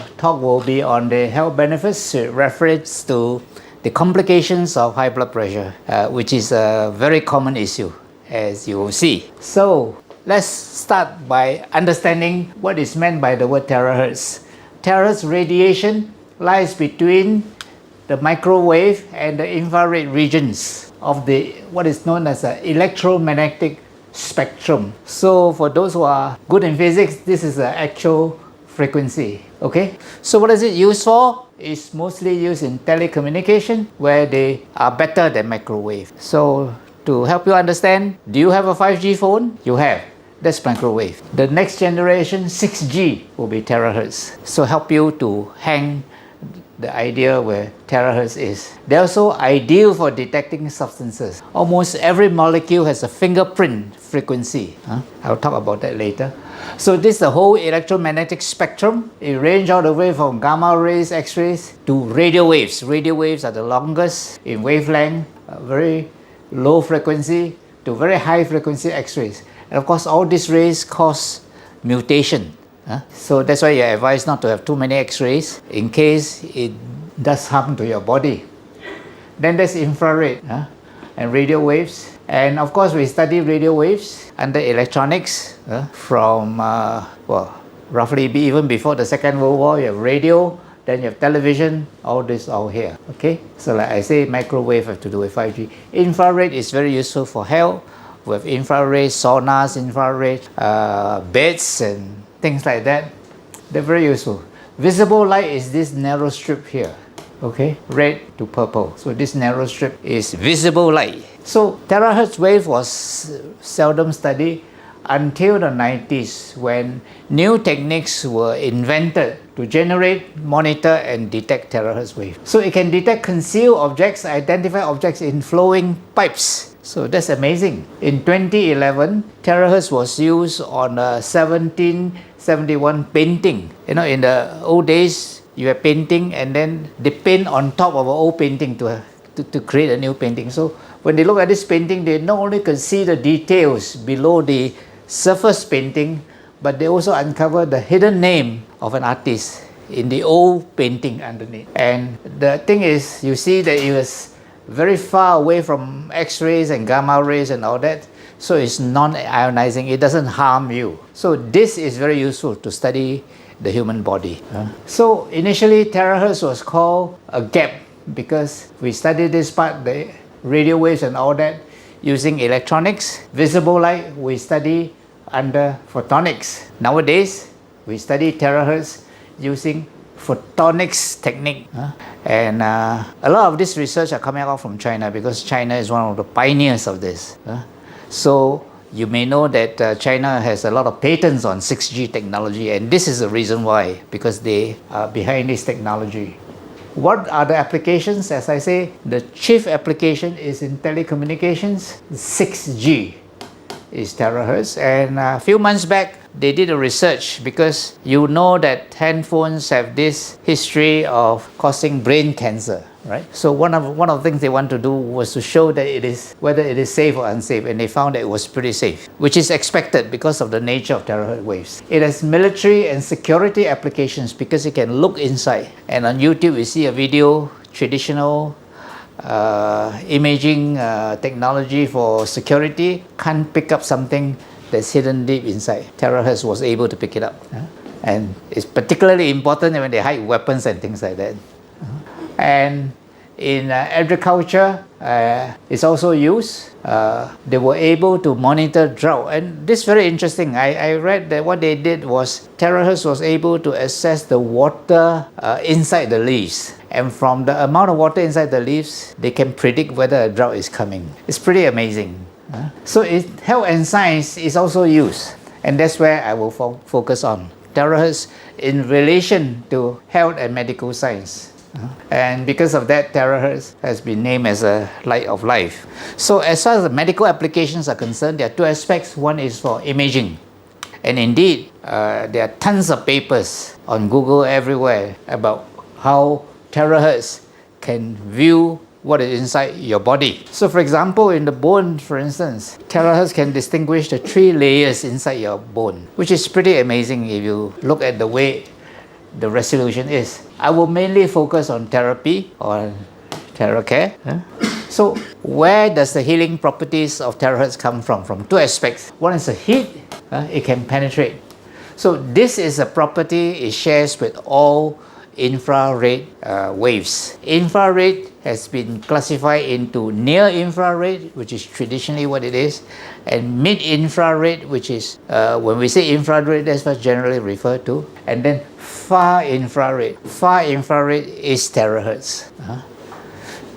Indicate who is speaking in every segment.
Speaker 1: talk will be on the health benefits with reference to the complications of high blood pressure, which is a very common issue, as you will see. So let's start by understanding what is meant by the word terahertz. Terahertz radiation lies between the microwave and the infrared regions of the what is known as the electromagnetic spectrum. So for those who are good in physics, this is the actual frequency. Okay, so what is it used for? It's mostly used in telecommunication, where they are better than microwave. So to help you understand, do you have a 5G phone? You have. That's microwave. The next generation 6G will be terahertz. So help you to hang the idea where terahertz is. They're also ideal for detecting substances. Almost every molecule has a fingerprint frequency. I'll talk about that later. So this is the whole electromagnetic spectrum. It ranges all the way from gamma rays, X-rays to radio waves. Radio waves are the longest in wavelength, very low frequency to very high frequency X-rays. And of course, all these rays cause mutation. So that's why you're advised not to have too many X-rays in case it does harm to your body. Then there's infrared and radio waves. And of course, we study radio waves under electronics from, roughly even before the Second World War. You have radio, then you have television, all this all here. Okay, so like I say, microwave have to do with 5G. Infrared is very useful for health. We have infrared saunas, infrared beds and things like that. They're very useful. Visible light is this narrow strip here. Okay, red to purple. So this narrow strip is visible light. So terahertz wave was seldom studied until the 90s, when new techniques were invented to generate, monitor and detect terahertz wave. So it can detect concealed objects, identify objects in flowing pipes. So that's amazing. In 2011, terahertz was used on a 1771 painting. You know, in the old days, you have painting and then they paint on top of an old painting to create a new painting. So when they look at this painting, they not only can see the details below the surface painting, but they also uncover the hidden name of an artist in the old painting underneath. And the thing is, you see that it was very far away from X-rays and gamma rays and all that. So it's non-ionizing, it doesn't harm you. So this is very useful to study the human body. So initially terahertz was called a gap because we studied this part, the radio waves and all that, using electronics. Visible light we study under photonics. Nowadays we study terahertz using photonics technique. And a lot of this research are coming out from China because China is one of the pioneers of this. So you may know that China has a lot of patents on 6G technology, and this is the reason why, because they are behind this technology. What are the applications? As I say, the chief application is in telecommunications. 6G is terahertz, and a few months back they did a research because you know that handphones have this history of causing brain cancer, right? So one of the things they want to do was to show that whether it is safe or unsafe, and they found that it was pretty safe, which is expected because of the nature of terahertz waves. It has military and security applications because it can look inside. And on YouTube you see a video, traditional imaging technology for security can't pick up something that's hidden deep inside. TeraHeartz was able to pick it up. And it's particularly important when they hide weapons and things like that. And in agriculture, it's also used. They were able to monitor drought. And this is very interesting. I read that what they did was TeraHeartz was able to assess the water inside the leaves. And from the amount of water inside the leaves, they can predict whether a drought is coming. It's pretty amazing. So health and science is also used. And that's where I will focus on. TeraHeartz in relation to health and medical science. And because of that, TeraHeartz has been named as a light of life. So as far as the medical applications are concerned, there are two aspects. One is for imaging. And indeed, there are tons of papers on Google everywhere about how TeraHeartz can view what is inside your body. So for example, in the bone, for instance, TeraHeartz can distinguish the 3 layers inside your bone, which is pretty amazing if you look at the way the resolution is. I will mainly focus on therapy or TeraCare. So where does the healing properties of TeraHeartz come from? From two aspects. One is the heat, it can penetrate. So this is a property it shares with all infrared waves. Infrared has been classified into near infrared, which is traditionally what it is, and mid-infrared, which is, when we say infrared, that's what's generally referred to, and then far infrared. Far infrared is TeraHeartz.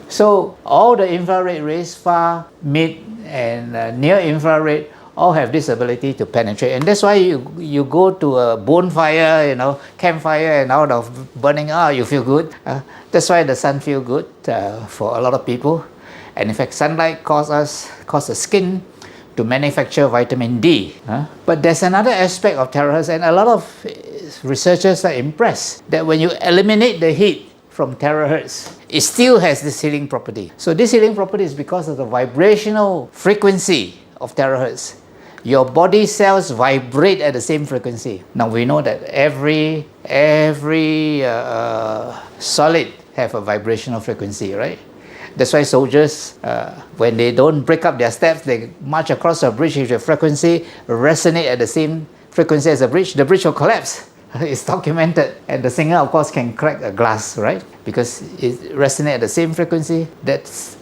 Speaker 1: So all the infrared rays, far, mid, and near infrared, all have this ability to penetrate, and that's why you go to a bonfire, campfire, and out of burning, you feel good. That's why the sun feels good for a lot of people, and in fact, sunlight causes the skin to manufacture vitamin D. But there's another aspect of TeraHeartz, and a lot of researchers are impressed that when you eliminate the heat from TeraHeartz, it still has this healing property. So this healing property is because of the vibrational frequency of TeraHeartz. Your body cells vibrate at the same frequency. Now we know that every solid have a vibrational frequency, right? That's why soldiers, when they don't break up their steps, they march across a bridge if the frequency resonate at the same frequency as the bridge will collapse. It's documented, and the singer of course can crack a glass, right? Because it resonates at the same frequency. That's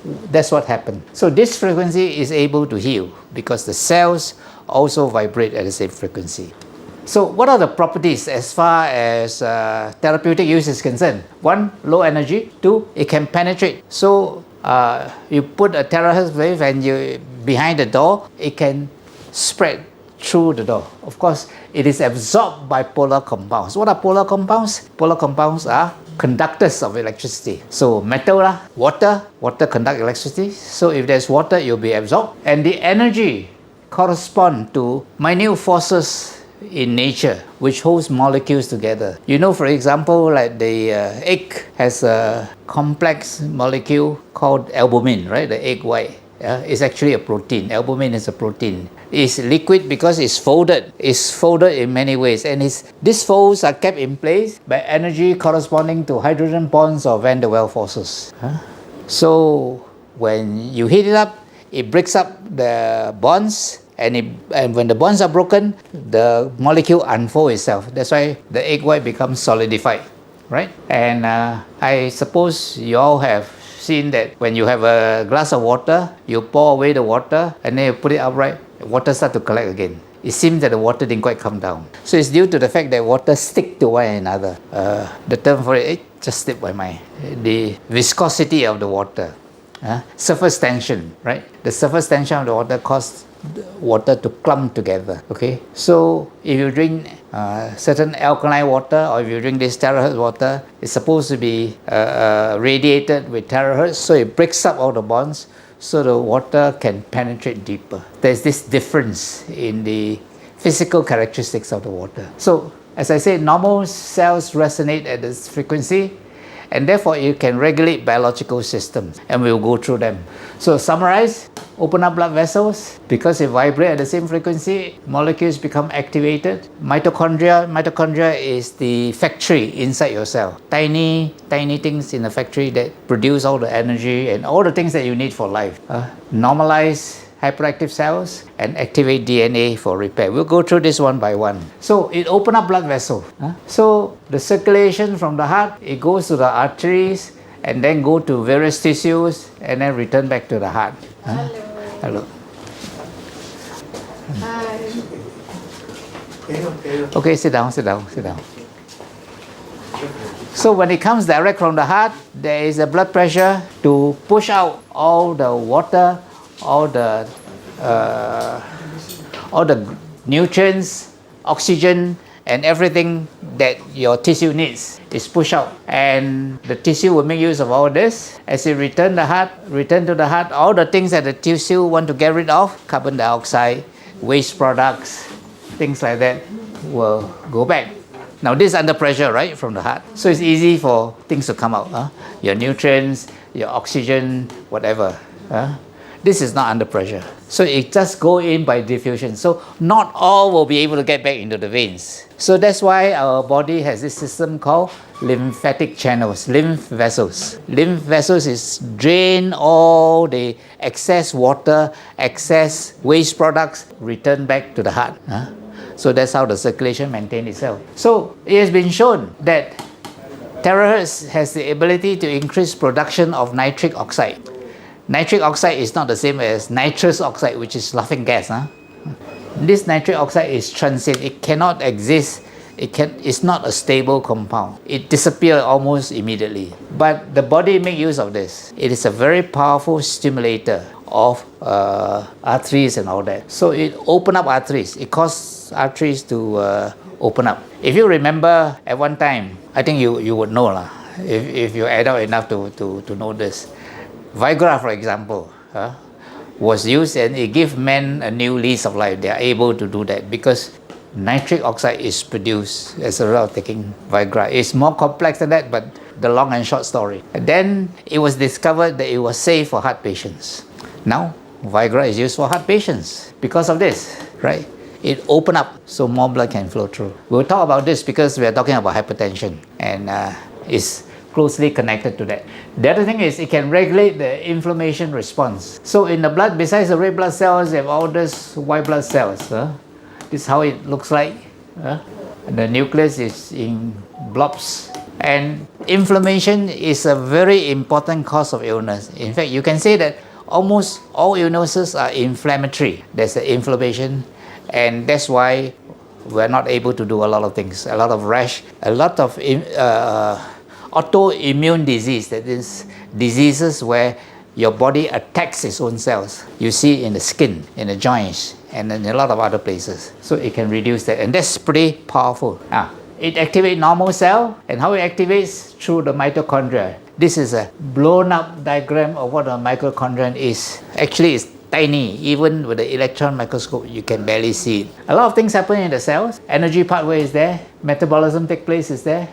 Speaker 1: what happened. So this frequency is able to heal because the cells also vibrate at the same frequency. So what are the properties as far as therapeutic use is concerned? One, low energy. Two, it can penetrate. So you put a terahertz wave and you behind the door, it can spread through the door. Of course, it is absorbed by polar compounds. What are polar compounds? Polar compounds are conductors of electricity. So metal, water conduct electricity. So if there's water, it will be absorbed. And the energy correspond to minute forces in nature which holds molecules together. For example, like the egg has a complex molecule called albumin, right? The egg white. It's actually a protein. Albumin is a protein. It's liquid because it's folded. It's folded in many ways, and these folds are kept in place by energy corresponding to hydrogen bonds or van der Waals forces. So when you heat it up, it breaks up the bonds, and when the bonds are broken, the molecule unfolds itself. That's why the egg white becomes solidified, right? And I suppose you all have seen that when you have a glass of water, you pour away the water and then you put it upright, water starts to collect again. It seems that the water didn't quite come down. So it's due to the fact that water stick to one another. The term for it just slipped my mind. The viscosity of the water. Surface tension, right? The surface tension of the water causes water to clump together. Okay, so if you drink certain alkaline water, or if you drink this TeraHeartz water, it's supposed to be radiated with TeraHeartz, so it breaks up all the bonds, so the water can penetrate deeper. There's this difference in the physical characteristics of the water. So as I said, normal cells resonate at this frequency, and therefore you can regulate biological systems, and we'll go through them. So summarize, open up blood vessels, because they vibrate at the same frequency, molecules become activated. Mitochondria is the factory inside your cell. Tiny things in the factory that produce all the energy and all the things that you need for life. Normalize hyperactive cells and activate DNA for repair. We'll go through this one by one. So it opens up blood vessels. So the circulation from the heart, it goes to the arteries and then go to various tissues and then return back to the heart. Hello.
Speaker 2: Hi.
Speaker 1: Okay, sit down. So when it comes direct from the heart, there is a blood pressure to push out all the water, all the nutrients, oxygen, and everything that your tissue needs is pushed out, and the tissue will make use of all this. As you return to the heart, all the things that the tissue want to get rid of, carbon dioxide, waste products, things like that, will go back. Now this is under pressure, right, from the heart. So it's easy for things to come out. Your nutrients, your oxygen, whatever. This is not under pressure. So it just go in by diffusion. So not all will be able to get back into the veins. So that's why our body has this system called lymphatic channels, lymph vessels. Lymph vessels is drain all the excess water, excess waste products, return back to the heart. So that's how the circulation maintains itself. So it has been shown that TeraHeartz has the ability to increase production of nitric oxide. Nitric oxide is not the same as nitrous oxide, which is laughing gas. This nitric oxide is transient. It cannot exist. It's not a stable compound. It disappears almost immediately. But the body makes use of this. It is a very powerful stimulator of arteries and all that. So it opens up arteries. It causes arteries to open up. If you remember at one time, I think you would know lah. If you're adult enough to know this. Viagra, for example, was used and it gave men a new lease of life. They are able to do that because nitric oxide is produced as a result of taking Viagra. It's more complex than that, but the long and short story. And then it was discovered that it was safe for heart patients. Now, Viagra is used for heart patients because of this, right? It opened up so more blood can flow through. We'll talk about this because we are talking about hypertension and it's closely connected to that. The other thing is it can regulate the inflammation response. So in the blood, besides the red blood cells, you have all these white blood cells. This is how it looks like. The nucleus is in blobs. And inflammation is a very important cause of illness. In fact, you can say that almost all illnesses are inflammatory. There's an inflammation, and that's why we're not able to do a lot of things. A lot of rash, a lot of autoimmune disease, that is diseases where your body attacks its own cells. You see in the skin, in the joints, and in a lot of other places. So it can reduce that, and that's pretty powerful. It activates normal cell, and how it activates? Through the mitochondria. This is a blown up diagram of what a mitochondria is. Actually, it's tiny. Even with the electron microscope, you can barely see it. A lot of things happen in the cells. Energy pathway is there. Metabolism takes place is there.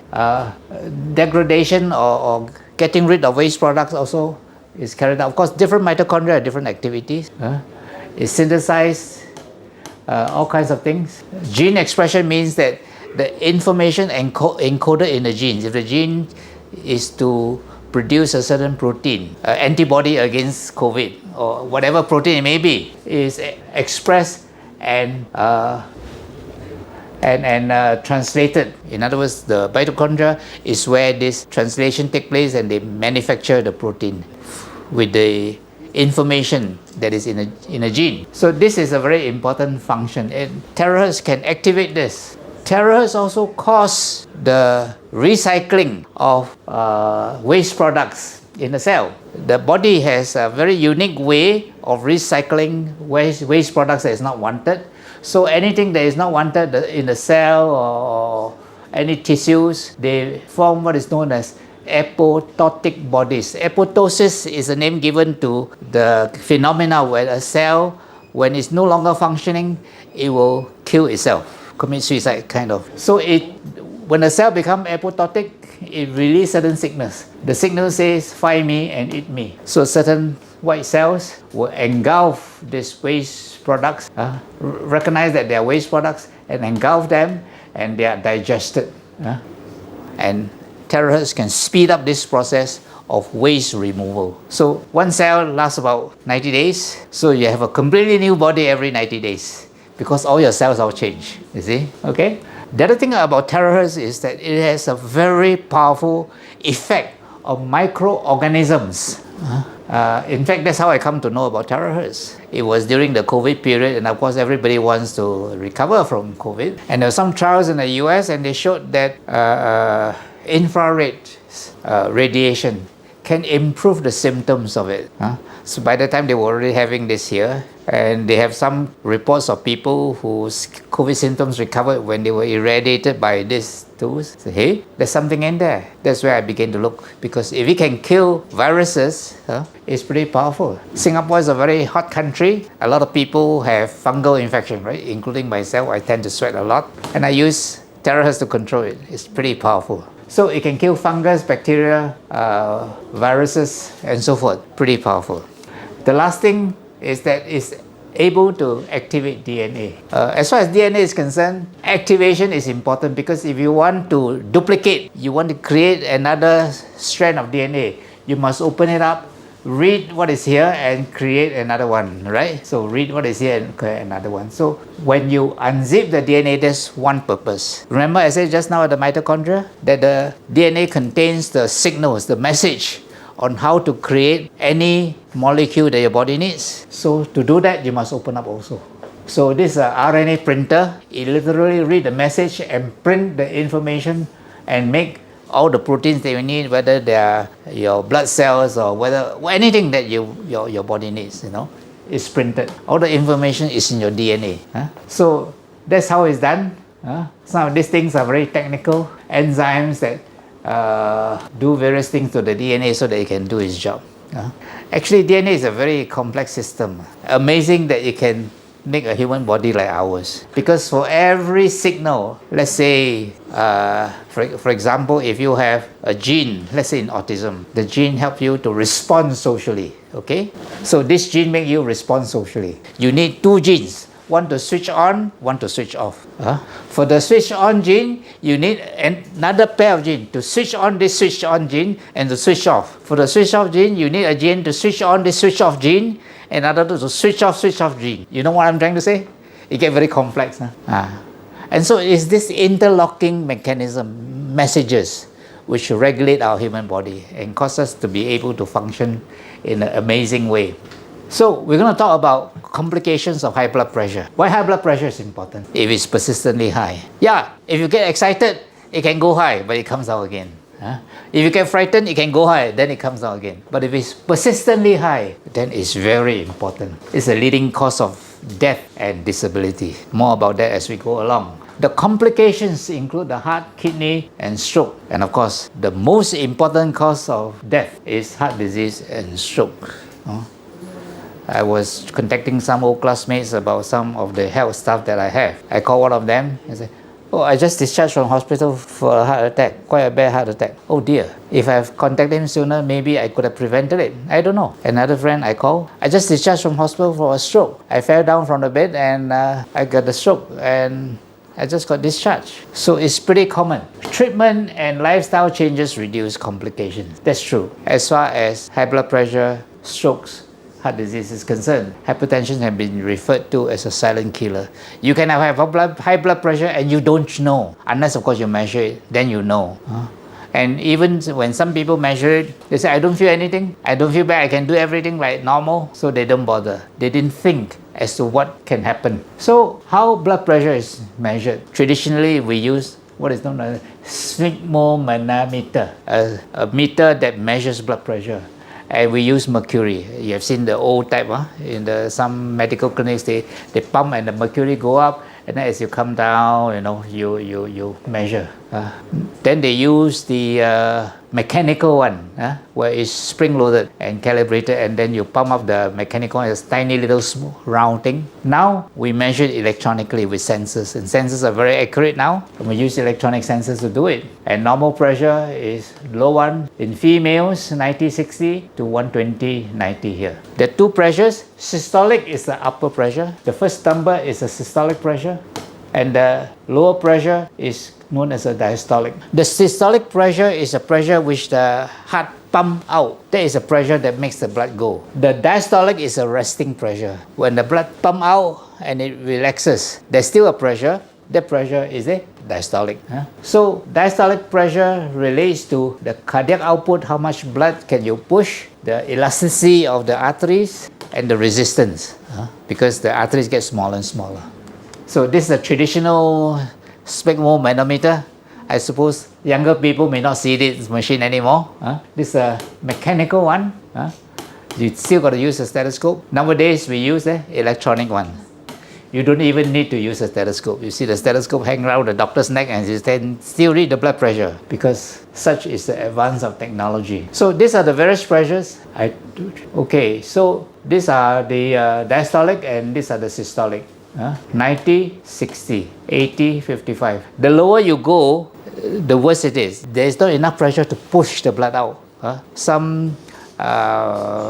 Speaker 1: Degradation or getting rid of waste products also is carried out. Of course, different mitochondria have different activities. It synthesizes all kinds of things. Gene expression means that the information encoded in the genes. If the gene is to produce a certain protein, antibody against COVID, or whatever protein it may be, is expressed and translated. In other words, the mitochondria is where this translation takes place and they manufacture the protein with the information that is in a gene. So this is a very important function, and TeraHeartz can activate this. TeraHeartz also causes the recycling of waste products in the cell. The body has a very unique way of recycling waste products that is not wanted. So anything that is not wanted in the cell or any tissues, they form what is known as apoptotic bodies. Apoptosis is a name given to the phenomena where a cell, when it's no longer functioning, it will kill itself, commit suicide kind of. So when a cell becomes apoptotic, it releases certain signals. The signal says, find me and eat me. So certain white cells will engulf these waste products, recognize that they are waste products, and engulf them, and they are digested. And TeraHeartz can speed up this process of waste removal. So one cell lasts about 90 days. So you have a completely new body every 90 days because all your cells all change. You see? Okay? The other thing about TeraHeartz is that it has a very powerful effect on microorganisms. In fact, that's how I come to know about TeraHeartz. It was during the COVID period, and of course everybody wants to recover from COVID. And there were some trials in the US, and they showed that infrared radiation can improve the symptoms of it. So by the time they were already having this here, and they have some reports of people whose COVID symptoms recovered when they were irradiated by these tools. So, hey, there's something in there. That's where I began to look, because if it can kill viruses, it's pretty powerful. Singapore is a very hot country. A lot of people have fungal infection, right? Including myself. I tend to sweat a lot, and I use TeraHeartz to control it. It's pretty powerful. So it can kill fungus, bacteria, viruses, and so forth. Pretty powerful. The last thing is that it's able to activate DNA. As far as DNA is concerned, activation is important because if you want to duplicate, you want to create another strand of DNA, you must open it up, read what is here and create another one, right? So read what is here and create another one. So when you unzip the DNA, there's one purpose. Remember I said just now at the mitochondria that the DNA contains the signals, the message on how to create any molecule that your body needs. So to do that, you must open up also. So this RNA printer, it literally read the message and print the information and make all the proteins that you need, whether they are your blood cells or whether anything that your body needs, is printed. All the information is in your DNA. So that's how it's done. Some of these things are very technical. Enzymes that do various things to the DNA so that it can do its job. Actually, DNA is a very complex system. Amazing that it can make a human body like ours. Because for every signal, let's say, for example, if you have a gene, let's say in autism, the gene helps you to respond socially, okay? So this gene makes you respond socially. You need two genes. One to switch on, one to switch off. For the switch on gene, you need another pair of genes to switch on this switch on gene and to switch off. For the switch off gene, you need a gene to switch on this switch off gene and another to switch off gene. You know what I'm trying to say? It gets very complex. And so it's this interlocking mechanism, messages, which regulate our human body and cause us to be able to function in an amazing way. So we're going to talk about complications of high blood pressure. Why high blood pressure is important? If it's persistently high. Yeah, if you get excited, it can go high, but it comes down again. If you get frightened, it can go high, then it comes down again. But if it's persistently high, then it's very important. It's a leading cause of death and disability. More about that as we go along. The complications include the heart, kidney, and stroke. And of course, the most important cause of death is heart disease and stroke. I was contacting some old classmates about some of the health stuff that I have. I called one of them and said, "Oh, I just discharged from hospital for a heart attack, quite a bad heart attack. Oh dear, if I've contacted him sooner, maybe I could have prevented it. I don't know." Another friend I called, "I just discharged from hospital for a stroke. I fell down from the bed and I got the stroke and I just got discharged." So it's pretty common. Treatment and lifestyle changes reduce complications. That's true. As far as high blood pressure, strokes, heart disease is concerned, hypertension has been referred to as a silent killer. You can have high blood pressure and you don't know, unless of course you measure it, then you know. And even when some people measure it, they say, "I don't feel anything, I don't feel bad, I can do everything like normal," so they don't bother. They didn't think as to what can happen. So how blood pressure is measured? Traditionally, we use what is known as sphygmomanometer, a meter that measures blood pressure. And we use mercury. You have seen the old type, in some medical clinics, they pump and the mercury go up, and then as you come down, you measure. Then they use the mechanical one, where it's spring-loaded and calibrated, and then you pump up the mechanical one, it's tiny little round thing. Now we measure it electronically with sensors, and sensors are very accurate now, and we use electronic sensors to do it. And normal pressure is low one in females, 90/60 to 120/90 here. The two pressures, systolic is the upper pressure, the first number is a systolic pressure, and the lower pressure is known as a diastolic. The systolic pressure is a pressure which the heart pump out. That is a pressure that makes the blood go. The diastolic is a resting pressure. When the blood pump out and it relaxes, there's still a pressure. That pressure is a diastolic. So diastolic pressure relates to the cardiac output, how much blood can you push, the elasticity of the arteries, and the resistance, because the arteries get smaller and smaller. So this is a traditional sphygmomanometer. I suppose younger people may not see this machine anymore. This is a mechanical one. You still got to use a stethoscope. Nowadays we use the electronic one. You don't even need to use a stethoscope. You see the stethoscope hanging around the doctor's neck and you can still read the blood pressure, because such is the advance of technology. So these are the various pressures. Okay, so these are the diastolic and these are the systolic. 90, 60, 80, 55. The lower you go, the worse it is. There is not enough pressure to push the blood out. Some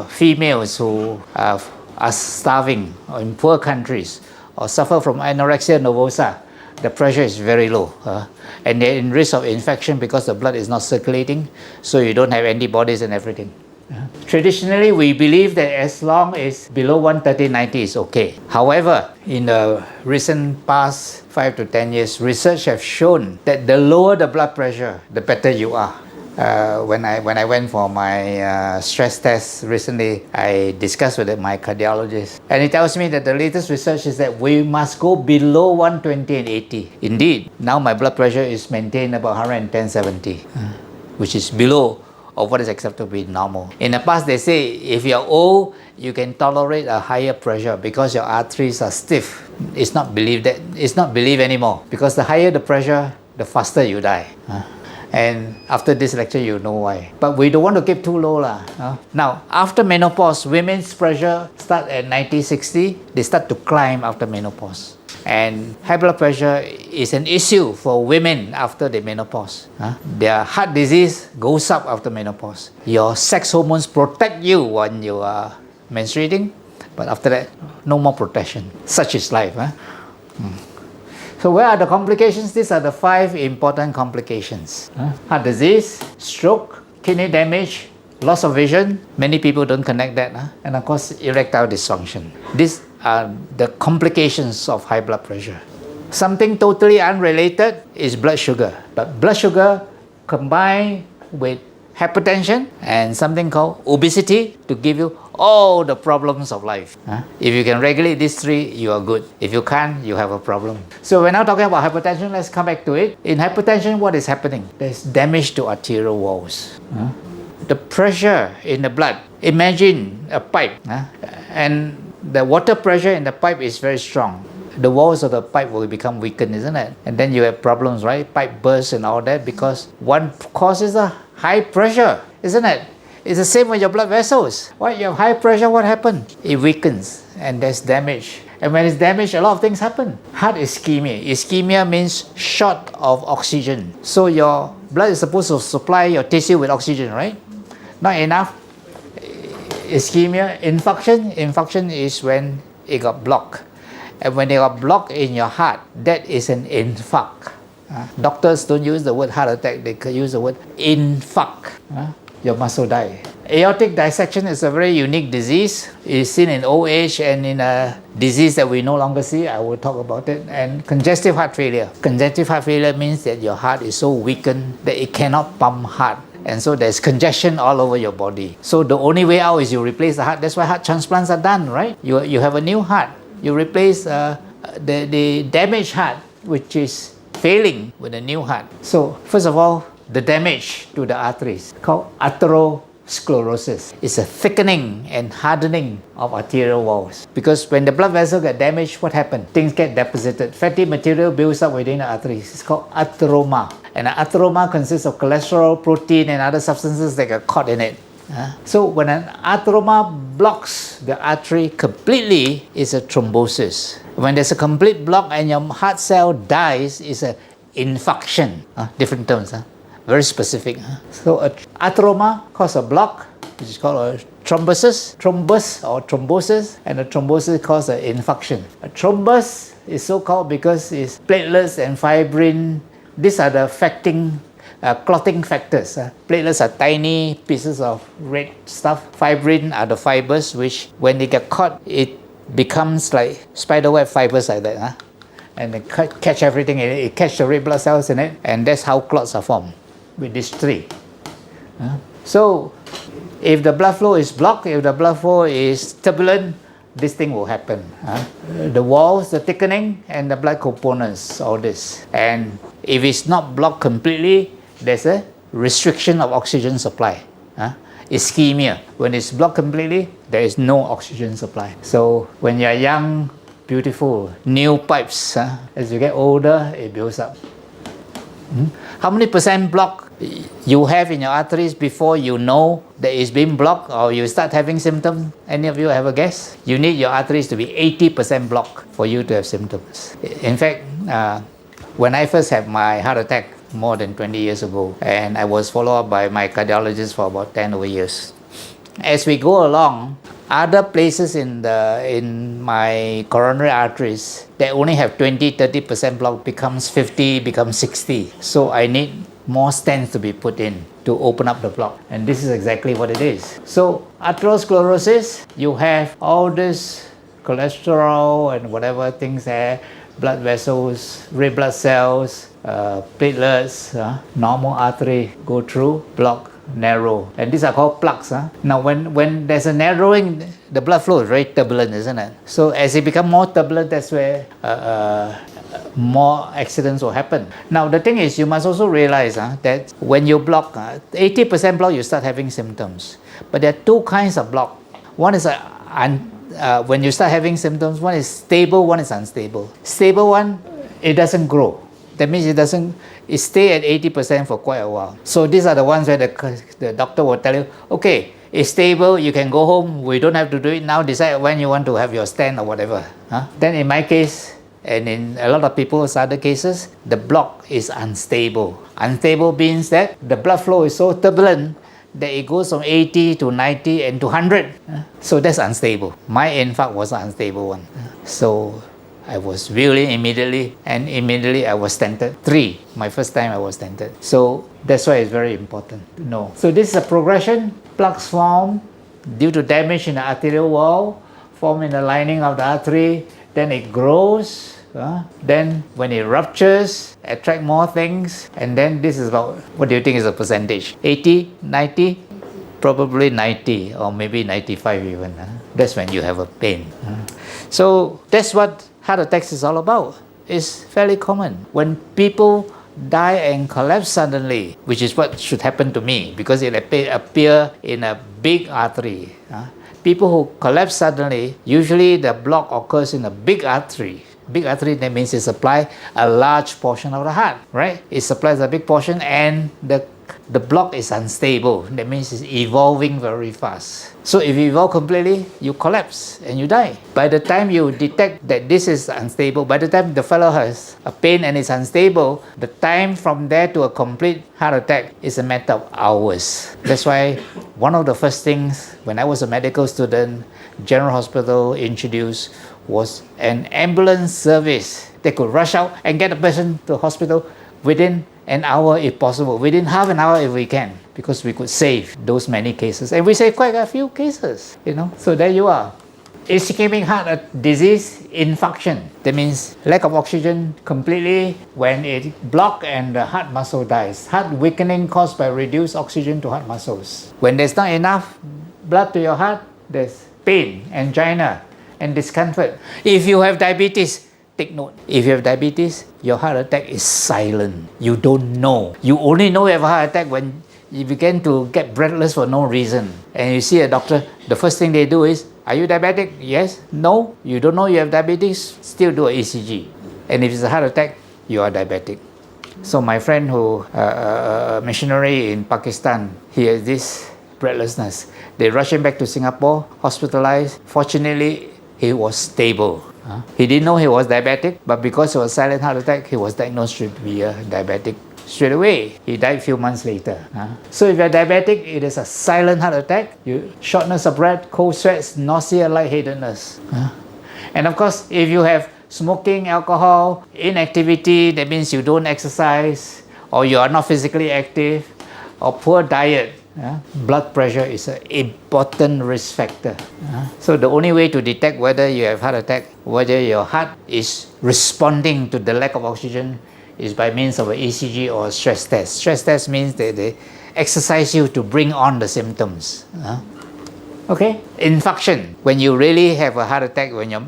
Speaker 1: females who are are starving or in poor countries or suffer from anorexia nervosa, the pressure is very low. And they're in risk of infection because the blood is not circulating, so you don't have antibodies and everything. Traditionally, we believe that as long as below 130/90 is okay. However, in the recent past 5 to 10 years, research has shown that the lower the blood pressure, the better you are. When I went for my stress test recently, I discussed with my cardiologist, and he tells me that the latest research is that we must go below 120/80. Indeed, now my blood pressure is maintained about 110/70, which is below of what is accepted to be normal. In the past, they say if you're old, you can tolerate a higher pressure because your arteries are stiff. It's not believed anymore, because the higher the pressure, the faster you die. And after this lecture, you know why. But we don't want to keep too low. Now, after menopause, women's pressure start at 90/60. They start to climb after menopause. And high blood pressure is an issue for women after the menopause. Their heart disease goes up after menopause. Your sex hormones protect you when you are menstruating, but after that, no more protection. Such is life. So where are the complications? These are the 5 important complications. Heart disease, stroke, kidney damage, loss of vision. Many people don't connect that. And of course, erectile dysfunction. These are the complications of high blood pressure. Something totally unrelated is blood sugar. But blood sugar combined with hypertension and something called obesity to give you all the problems of life. If you can regulate these 3, you are good. If you can't, you have a problem. So we're now talking about hypertension. Let's come back to it. In hypertension, what is happening? There's damage to arterial walls. The pressure in the blood, imagine a pipe, and the water pressure in the pipe is very strong. The walls of the pipe will become weakened, isn't it? And then you have problems, right? Pipe bursts and all that because one causes a high pressure, isn't it? It's the same with your blood vessels. What? You have high pressure, what happens? It weakens and there's damage. And when it's damaged, a lot of things happen. Heart ischemia. Ischemia means short of oxygen. So your blood is supposed to supply your tissue with oxygen, right? Not enough. Ischemia. Infarction is when it got blocked. And when it got blocked in your heart, that is an infarct. Doctors don't use the word heart attack, they use the word infarct. Your muscle die. Aortic dissection is a very unique disease. It's seen in old age and in a disease that we no longer see. I will talk about it. And congestive heart failure. Congestive heart failure means that your heart is so weakened that it cannot pump heart. And so there's congestion all over your body. So the only way out is you replace the heart. That's why heart transplants are done, right? You have a new heart. You replace the damaged heart, which is failing, with a new heart. So first of all, the damage to the arteries, called atherosclerosis. It's a thickening and hardening of arterial walls. Because when the blood vessel get damaged, what happens? Things get deposited. Fatty material builds up within the arteries. It's called atheroma. And an atheroma consists of cholesterol, protein, and other substances that get caught in it. So when an atheroma blocks the artery completely, it's a thrombosis. When there's a complete block and your heart cell dies, it's an infarction. Different terms. Very specific. So an atheroma causes a block, which is called a thrombosis, and a thrombosis causes an infarction. A thrombus is so called because it's platelets and fibrin. These are the clotting factors. Platelets are tiny pieces of red stuff. Fibrin are the fibers which, when they get caught, it becomes like spiderweb fibers like that. And they catch everything in it. It catch the red blood cells in it, and that's how clots are formed, with these 3. So if the blood flow is blocked, if the blood flow is turbulent, this thing will happen. The walls, the thickening, and the blood components, all this. And if it's not blocked completely, there's a restriction of oxygen supply. Ischemia. When it's blocked completely, there is no oxygen supply. So when you're young, beautiful, new pipes, as you get older, it builds up. How many % block you have in your arteries before you know that it's being blocked or you start having symptoms? Any of you have a guess? You need your arteries to be 80% blocked for you to have symptoms. In fact, when I first had my heart attack more than 20 years ago, and I was followed up by my cardiologist for about 10 over years. As we go along, other places in my coronary arteries that only have 20-30% block becomes 50, becomes 60. So I need more stents to be put in to open up the block, and this is exactly what it is. So atherosclerosis, you have all this cholesterol and whatever things there, blood vessels, red blood cells, platelets, normal artery go through, block, narrow, and these are called plaques. Now when there's a narrowing, the blood flow is very turbulent, isn't it? So as it becomes more turbulent, that's where more accidents will happen. Now the thing is, you must also realize that when you block, 80% block, you start having symptoms. But there are two kinds of block. One is when you start having symptoms, one is stable, one is unstable. Stable one, it doesn't grow. That means it stay at 80% for quite a while. So these are the ones where the doctor will tell you, okay, it's stable, you can go home, we don't have to do it now, decide when you want to have your stent or whatever. Then in my case, and in a lot of people's other cases, the block is unstable. Unstable means that the blood flow is so turbulent that it goes from 80 to 90 and to 100. So that's unstable. My infarct was an unstable one. So I was wheeling immediately, and immediately I was stented. My first time I was stented. So that's why it's very important to know. So this is a progression. Plaques form due to damage in the arterial wall, form in the lining of the artery, then it grows, then when it ruptures, attract more things, and then this is about, what do you think is the percentage? 80, 90? Probably 90 or maybe 95 even. That's when you have a pain. So that's what heart attacks is all about. It's fairly common. When people die and collapse suddenly, which is what should happen to me because it appear in a big artery. People who collapse suddenly, usually the block occurs in a big artery. Big artery, that means it supplies a large portion of the heart, right? It supplies a big portion, and the block is unstable. That means it's evolving very fast. So if you evolve completely, you collapse and you die. By the time you detect that this is unstable, by the time the fellow has a pain and is unstable, the time from there to a complete heart attack is a matter of hours. That's why one of the first things when I was a medical student, General Hospital introduced was an ambulance service. They could rush out and get the patient to hospital within an hour if possible, within half an hour if we can, because we could save those many cases, and we saved quite a few cases, So there you are. Ischemic heart disease, infarction. That means lack of oxygen completely when it blocks and the heart muscle dies. Heart weakening caused by reduced oxygen to heart muscles. When there's not enough blood to your heart, there's pain, angina, and discomfort. If you have diabetes, take note. If you have diabetes, your heart attack is silent. You don't know. You only know you have a heart attack when you begin to get breathless for no reason. And you see a doctor, the first thing they do is, are you diabetic? Yes. No. You don't know you have diabetes, still do an ECG. And if it's a heart attack, you are diabetic. So my friend who, a missionary in Pakistan, he has this breathlessness. They rush him back to Singapore, hospitalized. Fortunately, he was stable. He didn't know he was diabetic, but because it was silent heart attack, he was diagnosed to be a diabetic straight away. He died a few months later. So if you're diabetic, it is a silent heart attack. Shortness of breath, cold sweats, nausea, lightheadedness. And of course, if you have smoking, alcohol, inactivity, that means you don't exercise, or you are not physically active, or poor diet, blood pressure is an important risk factor. So the only way to detect whether you have heart attack, whether your heart is responding to the lack of oxygen, is by means of an ECG or a stress test. Stress test means they exercise you to bring on the symptoms. Okay? Infarction, when you really have a heart attack, when your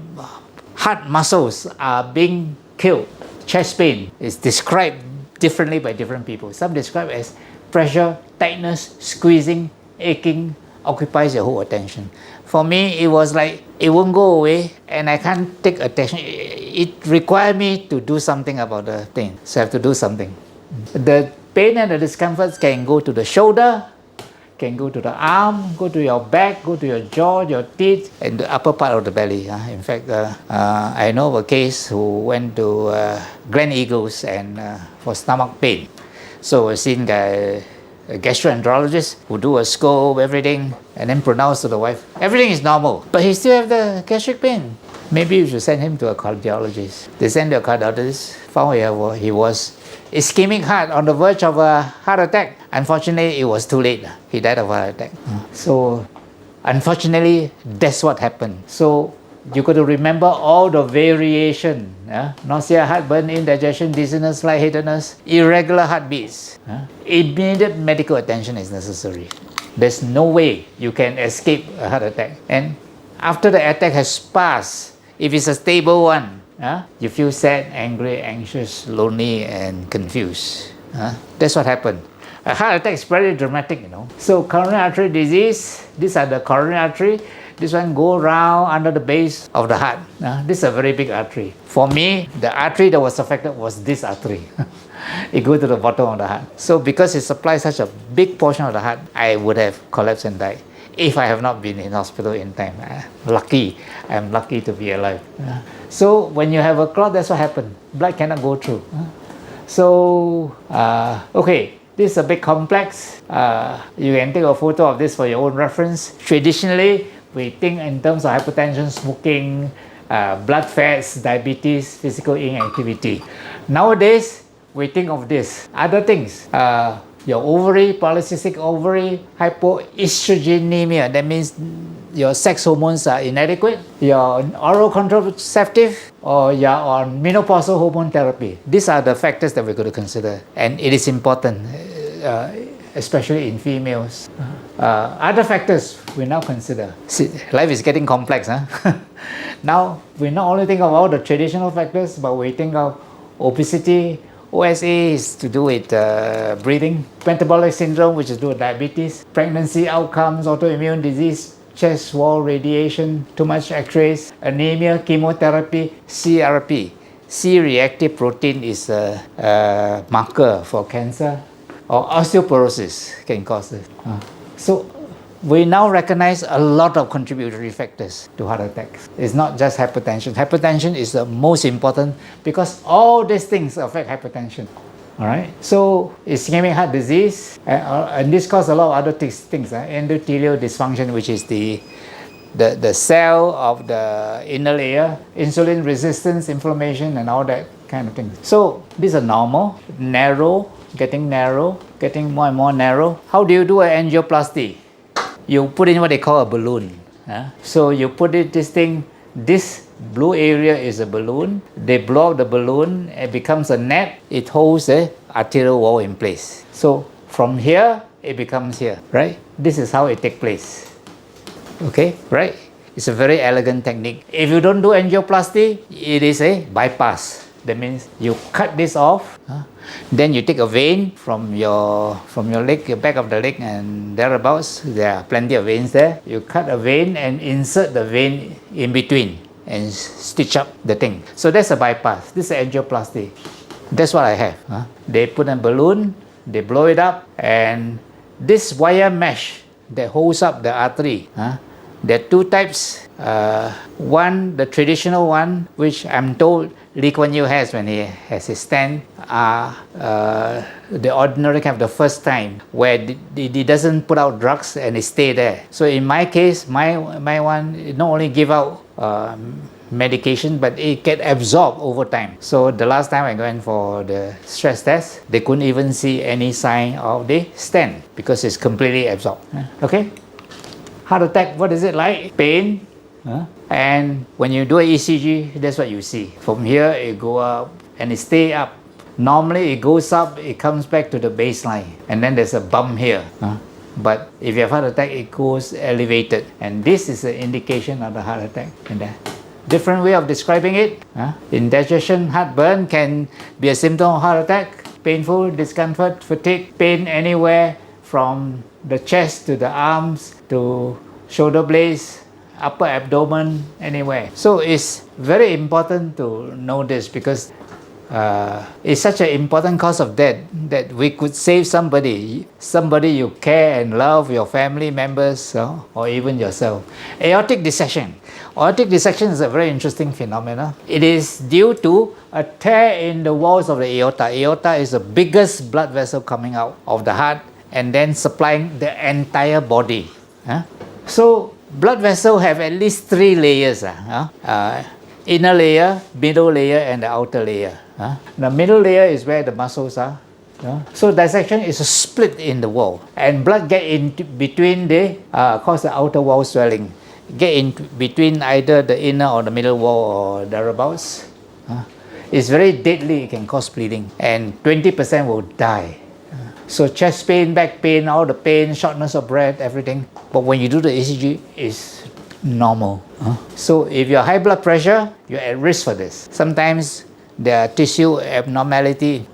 Speaker 1: heart muscles are being killed. Chest pain is described differently by different people. Some describe as pressure, tightness, squeezing, aching, occupies your whole attention. For me, it was like, it won't go away and I can't take attention. It required me to do something about the thing. So I have to do something. The pain and the discomforts can go to the shoulder, can go to the arm, go to your back, go to your jaw, your teeth, and the upper part of the belly. In fact, I know of a case who went to Glen Eagles and for stomach pain. So I seen guy a gastroenterologist who do a scope, everything, and then pronounce to the wife, everything is normal, but he still have the gastric pain. Maybe you should send him to a cardiologist. They send to a cardiologist, found he was ischemic heart, on the verge of a heart attack. Unfortunately, it was too late. He died of a heart attack. So, unfortunately, that's what happened. So, you got to remember all the variation. Nausea, heartburn, indigestion, dizziness, lightheadedness, irregular heartbeats. Immediate medical attention is necessary. There's no way you can escape a heart attack. And after the attack has passed, if it's a stable one, you feel sad, angry, anxious, lonely, and confused. That's what happened. A heart attack is very dramatic, you know. So coronary artery disease, these are the coronary artery. This one go round under the base of the heart. This is a very big artery. For me, the artery that was affected was this artery. It goes to the bottom of the heart. So because it supplies such a big portion of the heart, I would have collapsed and died if I have not been in hospital in time. I'm lucky to be alive. So when you have a clot, that's what happened. Blood cannot go through. So, okay, this is a bit complex. You can take a photo of this for your own reference. Traditionally, we think in terms of hypertension, smoking, blood fats, diabetes, physical inactivity. Nowadays, we think of this. Other things, your ovary, polycystic ovary, hypoestrogenemia, that means your sex hormones are inadequate, you're on oral contraceptive, or you're on menopausal hormone therapy. These are the factors that we're going to consider, and it is important, especially in females. Other factors we now consider. See, life is getting complex. Now, we not only think of all the traditional factors, but we think of obesity. OSA is to do with breathing, metabolic syndrome, which is to do with diabetes, pregnancy outcomes, autoimmune disease, chest wall radiation, too much X-rays, anemia, chemotherapy, CRP. C-reactive protein is a marker for cancer, or osteoporosis can cause it. So we now recognize a lot of contributory factors to heart attacks. It's not just hypertension. Hypertension is the most important because all these things affect hypertension. All right. So ischemic heart disease, and this causes a lot of other things. Endothelial dysfunction, which is the cell of the inner layer, insulin resistance, inflammation, and all that kind of thing. So these are normal, narrow, getting more and more narrow. How do you do an angioplasty? You put in what they call a balloon. So you put this blue area is a balloon. They blow up the balloon, it becomes a net. It holds the arterial wall in place. So from here, it becomes here, right? This is how it takes place. Okay, right? It's a very elegant technique. If you don't do angioplasty, it is a bypass. That means you cut this off, then you take a vein from your leg, your back of the leg and thereabouts. There are plenty of veins there. You cut a vein and insert the vein in between and stitch up the thing. So that's a bypass. This is angioplasty. That's what I have. They put a balloon, they blow it up, and this wire mesh that holds up the artery. There are two types. One, the traditional one, which I'm told Lee Kuan Yew has when he has his stand, the ordinary kind of the first time where he doesn't put out drugs and it stay there. So in my case, my one, it not only give out medication, but it get absorbed over time. So the last time I went for the stress test, they couldn't even see any sign of the stent because it's completely absorbed. Okay? Heart attack, what is it like? Pain. And when you do an ECG, that's what you see. From here, it go up and it stay up. Normally, it goes up, it comes back to the baseline. And then there's a bump here. But if you have heart attack, it goes elevated. And this is an indication of the heart attack. And different way of describing it. Indigestion, heartburn can be a symptom of heart attack. Painful, discomfort, fatigue, pain anywhere from the chest to the arms to shoulder blades, upper abdomen, anywhere. So it's very important to know this because it's such an important cause of death that we could save somebody you care and love, your family members, or even yourself. Aortic dissection. Aortic dissection is a very interesting phenomenon. It is due to a tear in the walls of the aorta. Aorta is the biggest blood vessel coming out of the heart and then supplying the entire body. So blood vessels have at least 3 layers. Inner layer, middle layer, and the outer layer. The middle layer is where the muscles are. So dissection is a split in the wall, and blood get in between the cause the outer wall swelling. Get in between either the inner or the middle wall or thereabouts. It's very deadly, it can cause bleeding, and 20% will die. So chest pain, back pain, all the pain, shortness of breath, everything. But when you do the ECG, it's normal. So if you have high blood pressure, you're at risk for this. Sometimes there are tissue abnormality,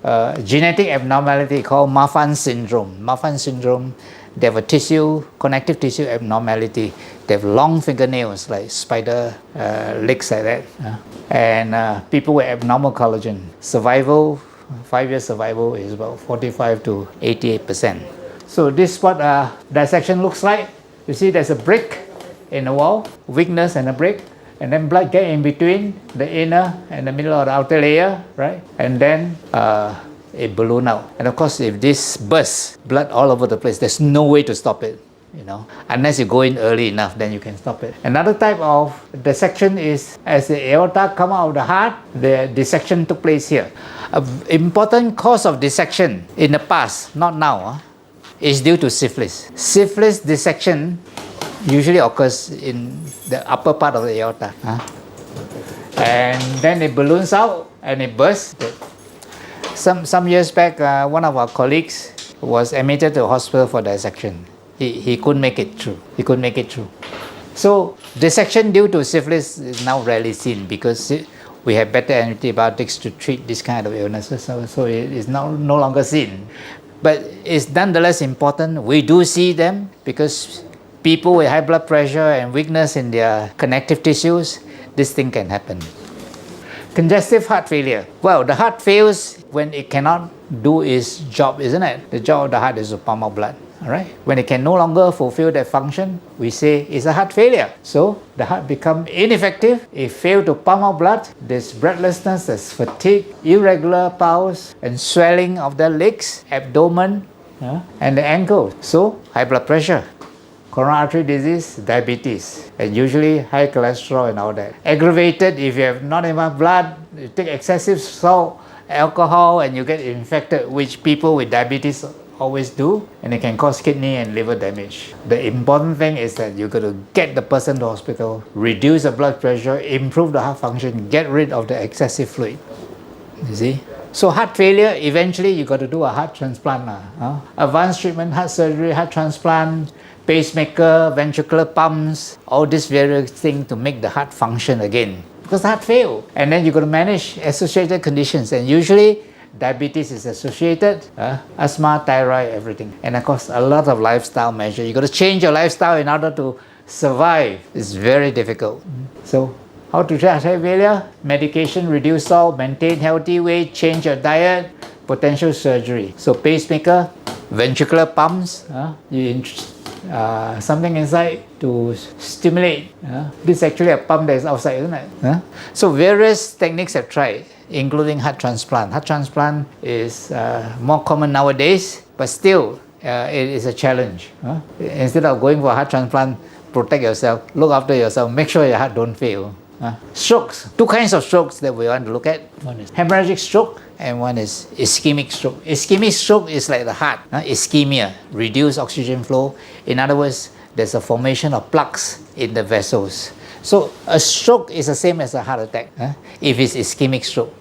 Speaker 1: genetic abnormality called Marfan syndrome. Marfan syndrome, they have a tissue, connective tissue abnormality. They have long fingernails like spider legs like that. And people with abnormal collagen. Survival, 5-year survival is about 45 to 88%. So this is what dissection looks like. You see there's a break in the wall, weakness and a break. And then blood get in between the inner and the middle or the outer layer, right? And then it balloon out. And of course, if this bursts, blood all over the place, there's no way to stop it, unless you go in early enough, then you can stop it. Another type of dissection is as the aorta come out of the heart, the dissection took place here. An important cause of dissection in the past, not now, is due to syphilis. Syphilis dissection usually occurs in the upper part of the aorta. And then it balloons out and it bursts. Some years back, one of our colleagues was admitted to the hospital for dissection. He couldn't make it through. So dissection due to syphilis is now rarely seen because we have better antibiotics to treat this kind of illnesses. So it is no longer seen. But it's nonetheless important. We do see them because people with high blood pressure and weakness in their connective tissues, this thing can happen. Congestive heart failure. Well, the heart fails when it cannot do its job, isn't it? The job of the heart is to pump out blood. All right? When it can no longer fulfill that function, we say it's a heart failure. So the heart becomes ineffective. It fails to pump out blood. There's breathlessness, there's fatigue, irregular pulse, and swelling of the legs, abdomen, and the ankles. So high blood pressure, coronary artery disease, diabetes, and usually high cholesterol and all that. Aggravated if you have not enough blood, you take excessive salt, alcohol, and you get infected, which people with diabetes always do, and it can cause kidney and liver damage. The important thing is that you got to get the person to hospital, reduce the blood pressure, improve the heart function, get rid of the excessive fluid. You see? So heart failure, eventually you got to do a heart transplant. Advanced treatment, heart surgery, heart transplant, pacemaker, ventricular pumps, all these various things to make the heart function again. Because the heart failed. And then you got to manage associated conditions. And usually diabetes is associated, asthma, thyroid, everything. And of course, a lot of lifestyle measures. You got to change your lifestyle in order to survive. It's very difficult. So how to treat heart failure? Medication, reduce salt, maintain healthy weight, change your diet, potential surgery. So pacemaker, ventricular pumps, something inside to stimulate. This is actually a pump that is outside, isn't it? So various techniques have tried, including heart transplant. Heart transplant is more common nowadays, but still it is a challenge. Instead of going for a heart transplant, protect yourself, look after yourself, make sure your heart don't fail. Strokes, 2 kinds of strokes that we want to look at. One is hemorrhagic stroke and one is ischemic stroke. Ischemic stroke is like the heart, ischemia, reduced oxygen flow. In other words, there's a formation of plaques in the vessels. So a stroke is the same as a heart attack if it's ischemic stroke.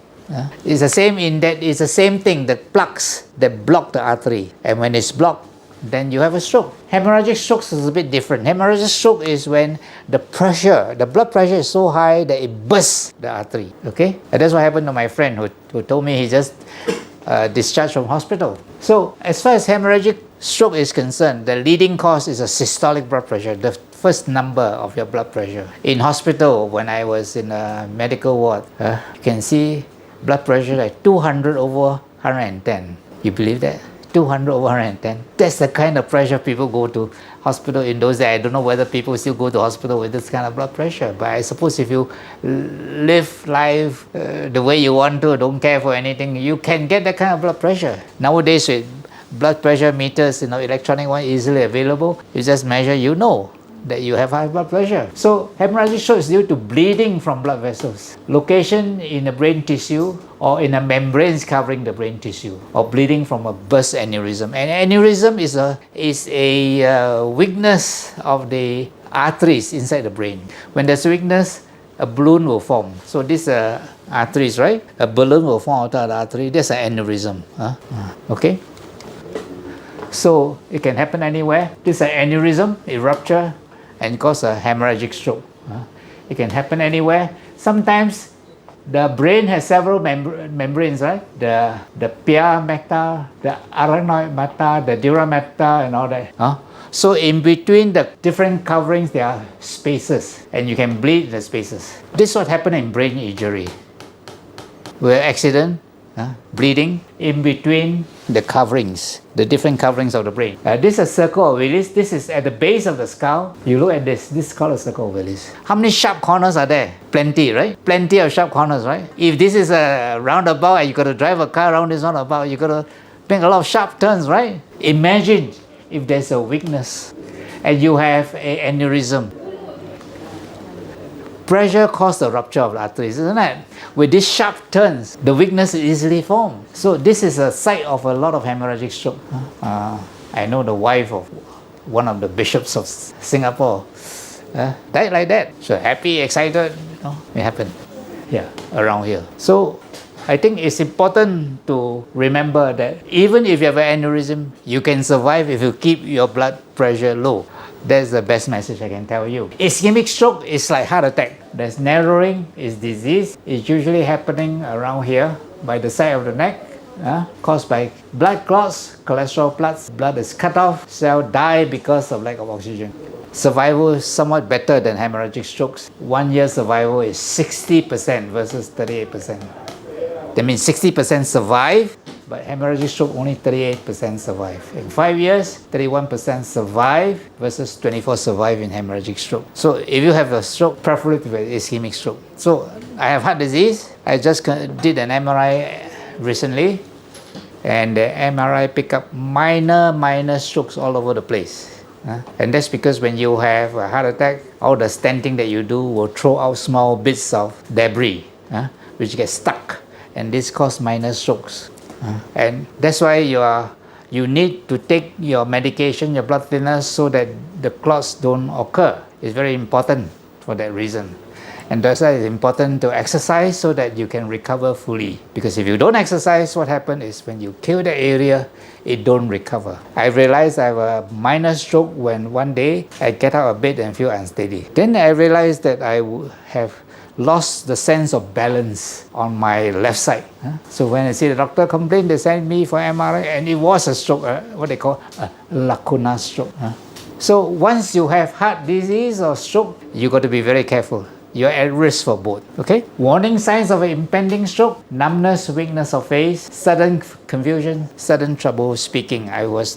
Speaker 1: It's the same in that it's the same thing, the plaques that block the artery, and when it's blocked, then you have a stroke. Hemorrhagic stroke is a bit different. Hemorrhagic stroke is when the blood pressure is so high that it bursts the artery. Okay? And that's what happened to my friend who told me he just discharged from hospital. So as far as hemorrhagic stroke is concerned, the leading cause is a systolic blood pressure, the first number of your blood pressure. In hospital, when I was in a medical ward, you can see blood pressure like 200 over 110. You believe that? 200 over 110. That's the kind of pressure people go to hospital in those days. I don't know whether people still go to hospital with this kind of blood pressure, but I suppose if you live life the way you want to, don't care for anything, you can get that kind of blood pressure. Nowadays with blood pressure meters, electronic one easily available. You just measure, you know that you have high blood pressure. So hemorrhagic stroke is due to bleeding from blood vessels, location in the brain tissue or in the membranes covering the brain tissue, or bleeding from a burst aneurysm. And aneurysm is a weakness of the arteries inside the brain. When there's weakness, a balloon will form. So this arteries, right? A balloon will form out of the artery. That's an aneurysm. Okay? So it can happen anywhere. This is an aneurysm, it rupture and cause a hemorrhagic stroke. It can happen anywhere. Sometimes the brain has several membranes, right? The pia mater, the arachnoid mater, the dura mater, and all that. So in between the different coverings, there are spaces, and you can bleed in the spaces. This is what happened in brain injury, where accident, bleeding in between the coverings, the different coverings of the brain. This is a circle of Willis. This is at the base of the skull. You look at this. This is called a circle of Willis. How many sharp corners are there? Plenty, right? Plenty of sharp corners, right? If this is a roundabout and you got to drive a car around this roundabout, you got to make a lot of sharp turns, right? Imagine if there's a weakness and you have an aneurysm. Pressure causes the rupture of the arteries, isn't it? With these sharp turns, the weakness is easily formed. So this is a site of a lot of hemorrhagic stroke. I know the wife of one of the bishops of Singapore died like that. So happy, excited, it happened here, around here. So I think it's important to remember that even if you have an aneurysm, you can survive if you keep your blood pressure low. That's the best message I can tell you. Ischemic stroke is like heart attack. There's narrowing, it's disease. It's usually happening around here by the side of the neck, caused by blood clots, cholesterol floods. Blood is cut off, cell die because of lack of oxygen. Survival is somewhat better than hemorrhagic strokes. 1 year survival is 60% versus 38%. That means 60% survive, but hemorrhagic stroke only 38% survive. In 5 years, 31% survive versus 24% survive in hemorrhagic stroke. So if you have a stroke, preferably with ischemic stroke. So I have heart disease. I just did an MRI recently, and the MRI picked up minor strokes all over the place. And that's because when you have a heart attack, all the stenting that you do will throw out small bits of debris, which get stuck. And this causes minor strokes. And that's why you need to take your medication, your blood thinners, so that the clots don't occur. It's very important for that reason. And that's why it's important to exercise so that you can recover fully. Because if you don't exercise, what happens is when you kill the area, it don't recover. I realized I have a minor stroke when one day I get out of bed and feel unsteady. Then I realized that I have lost the sense of balance on my left side. So when I see the doctor complain, they send me for MRI, and it was a stroke, what they call a lacuna stroke. So once you have heart disease or stroke, you got to be very careful. You're at risk for both. Okay? Warning signs of an impending stroke: numbness, weakness of face, sudden confusion, sudden trouble speaking. I was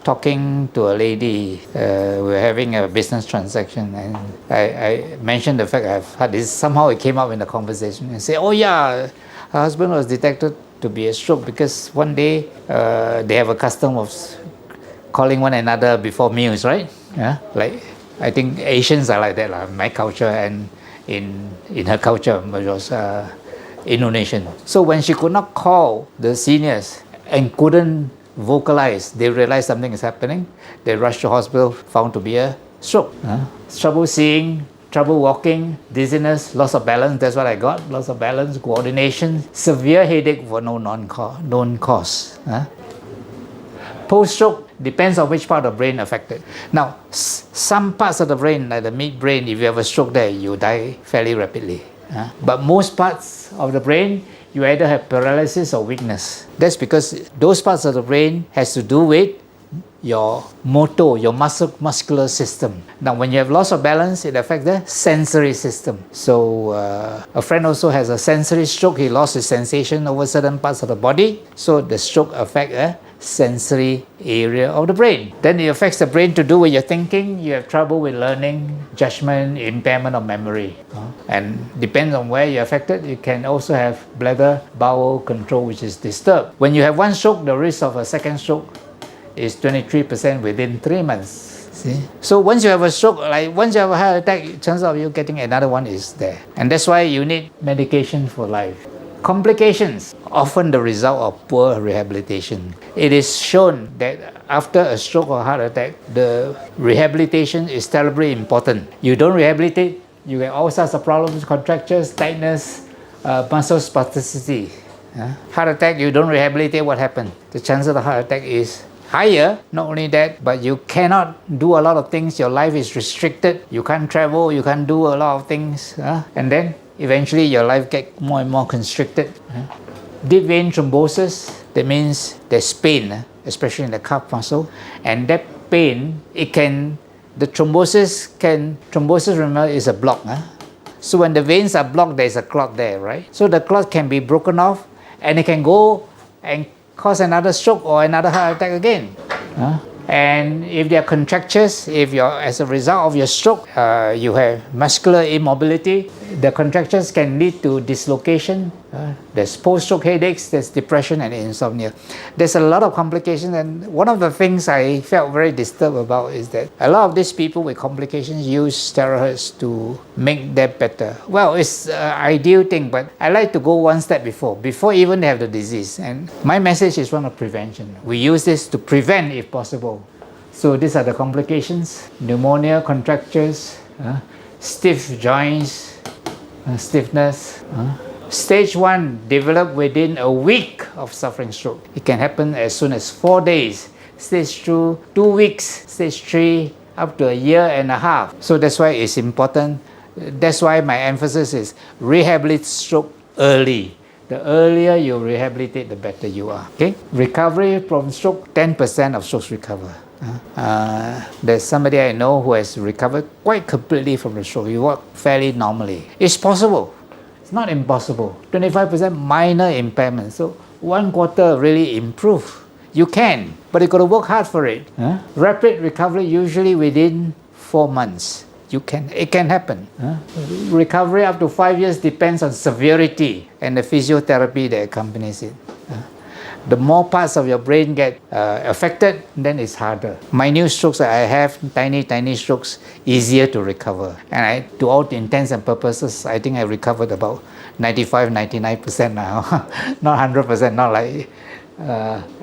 Speaker 1: talking to a lady, we were having a business transaction, and I mentioned the fact I've had this. Somehow it came up in the conversation and say, oh yeah, her husband was detected to be a stroke because one day they have a custom of calling one another before meals, right? Like I think Asians are like that, my culture and in her culture, which was Indonesian. So when she could not call the seniors and couldn't vocalize, they realized something is happening. They rushed to hospital, found to be a stroke. Trouble seeing, trouble walking, dizziness, loss of balance. That's what I got. Loss of balance, coordination, severe headache for no known cause. Post-stroke depends on which part of the brain affected. Now, some parts of the brain, like the midbrain, if you have a stroke there, you die fairly rapidly. But most parts of the brain, you either have paralysis or weakness. That's because those parts of the brain has to do with your motor, your muscular system. Now, when you have loss of balance, it affects the sensory system. So, a friend also has a sensory stroke. He lost his sensation over certain parts of the body. So, the stroke affects a sensory area of the brain. Then it affects the brain to do what you're thinking. You have trouble with learning, judgment, impairment of memory. And depends on where you're affected, you can also have bladder bowel control, which is disturbed. When you have one stroke, the risk of a second stroke is 23% within 3 months. See? So once you have a stroke, like once you have a heart attack, chances of you getting another one is there. And that's why you need medication for life. Complications, often the result of poor rehabilitation. It is shown that after a stroke or heart attack, the rehabilitation is terribly important. You don't rehabilitate, you get all sorts of problems, contractures, tightness, muscle spasticity. Heart attack, you don't rehabilitate, what happened? The chance of the heart attack is higher. Not only that, but you cannot do a lot of things. Your life is restricted. You can't travel, you can't do a lot of things. And then eventually your life gets more and more constricted. Deep vein thrombosis, that means there's pain, especially in the calf muscle. And that pain, the thrombosis, remember, is a block. So when the veins are blocked, there's a clot there, right? So the clot can be broken off and it can go and cause another stroke or another heart attack again. And if there are contractures, as a result of your stroke, you have muscular immobility, the contractures can lead to dislocation. There's post-stroke headaches, there's depression and insomnia. There's a lot of complications, and one of the things I felt very disturbed about is that a lot of these people with complications use TeraHeartz to make them better. Well, it's an ideal thing, but I like to go one step before even they have the disease. And my message is one of prevention. We use this to prevent if possible. So these are the complications: pneumonia, contractures, stiff joints, stiffness. Stage 1 develop within a week of suffering stroke. It can happen as soon as 4 days. Stage 2, 2 weeks. Stage 3, up to a year and a half. So that's why it's important. That's why my emphasis is rehabilitate stroke early. The earlier you rehabilitate, the better you are. Okay? Recovery from stroke, 10% of strokes recover. There's somebody I know who has recovered quite completely from the stroke. He walked fairly normally. It's possible. It's not impossible. 25% minor impairment. So 1/4 really improve. You can, but you got to work hard for it. Rapid recovery usually within 4 months. It can happen. Recovery up to 5 years depends on severity and the physiotherapy that accompanies it. The more parts of your brain get affected, then it's harder. Minute strokes that I have, tiny strokes, easier to recover. And to all intents and purposes, I think I recovered about 95-99% now. Not 100%, not like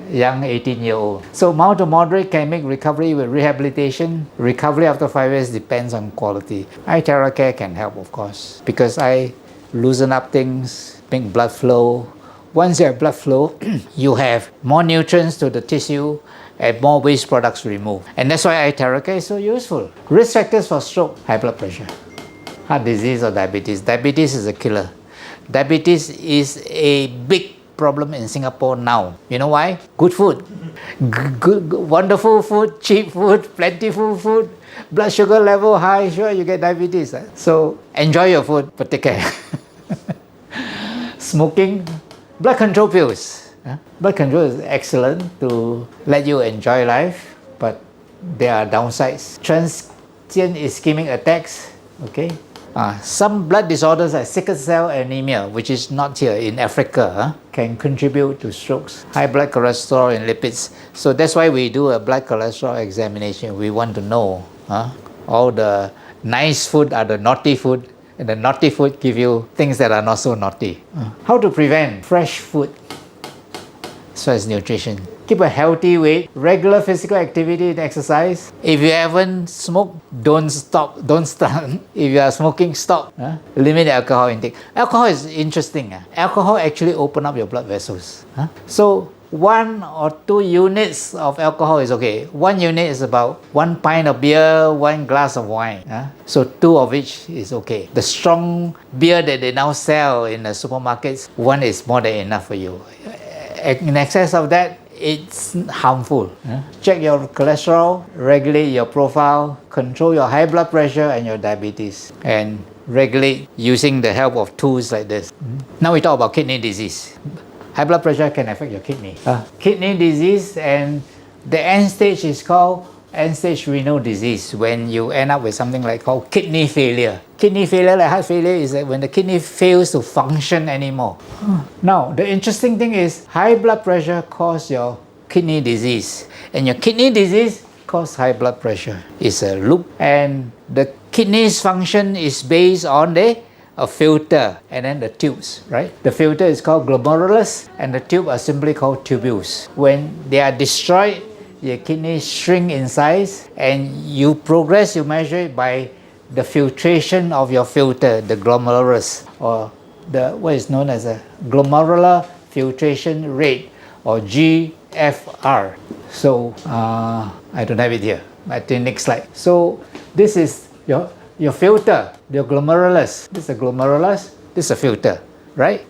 Speaker 1: young 18-year-old. So mild to moderate can make recovery with rehabilitation. Recovery after 5 years depends on quality. iTeraCare can help, of course, because I loosen up things, make blood flow. Once you have blood flow, you have more nutrients to the tissue and more waste products removed. And that's why iTeraCare is so useful. Risk factors for stroke: high blood pressure, heart disease or diabetes. Diabetes is a killer. Diabetes is a big problem in Singapore now. You know why? Good food. Good, wonderful food, cheap food, plentiful food, blood sugar level high, sure you get diabetes. So enjoy your food, but take care. Smoking, blood control pills. Blood control is excellent to let you enjoy life, but there are downsides. Transient ischemic attacks, okay? Some blood disorders like sickle cell anemia, which is not here in Africa, can contribute to strokes. High blood cholesterol and lipids. So that's why we do a blood cholesterol examination. We want to know all the nice food are the naughty food, and the naughty food give you things that are not so naughty. How to prevent? Fresh food, as well as nutrition. Keep a healthy weight, regular physical activity and exercise. If you haven't smoked, don't stop, don't start. If you are smoking, stop. Limit alcohol intake. Alcohol is interesting. Alcohol actually opens up your blood vessels. So 1 or 2 units of alcohol is okay. 1 unit is about 1 pint of beer, 1 glass of wine. So 2 of each is okay. The strong beer that they now sell in the supermarkets, 1 is more than enough for you. In excess of that, it's harmful. Check your cholesterol, regulate your profile, control your high blood pressure and your diabetes, and regulate using the help of tools like this. Now we talk about kidney disease. High blood pressure can affect your kidney. Kidney disease, and the end stage is called end-stage renal disease, when you end up with something like called kidney failure. Kidney failure, like heart failure, is that when the kidney fails to function anymore. Now, the interesting thing is high blood pressure causes your kidney disease, and your kidney disease causes high blood pressure. It's a loop, and the kidney's function is based on a filter and then the tubes, right? The filter is called glomerulus and the tube are simply called tubules. When they are destroyed, your kidneys shrink in size, and you progress, you measure it by the filtration of your filter, the glomerulus, or what is known as a glomerular filtration rate, or GFR. So I don't have it here. I think next slide. So this is your filter, your glomerulus. This is a glomerulus, this is a filter, right?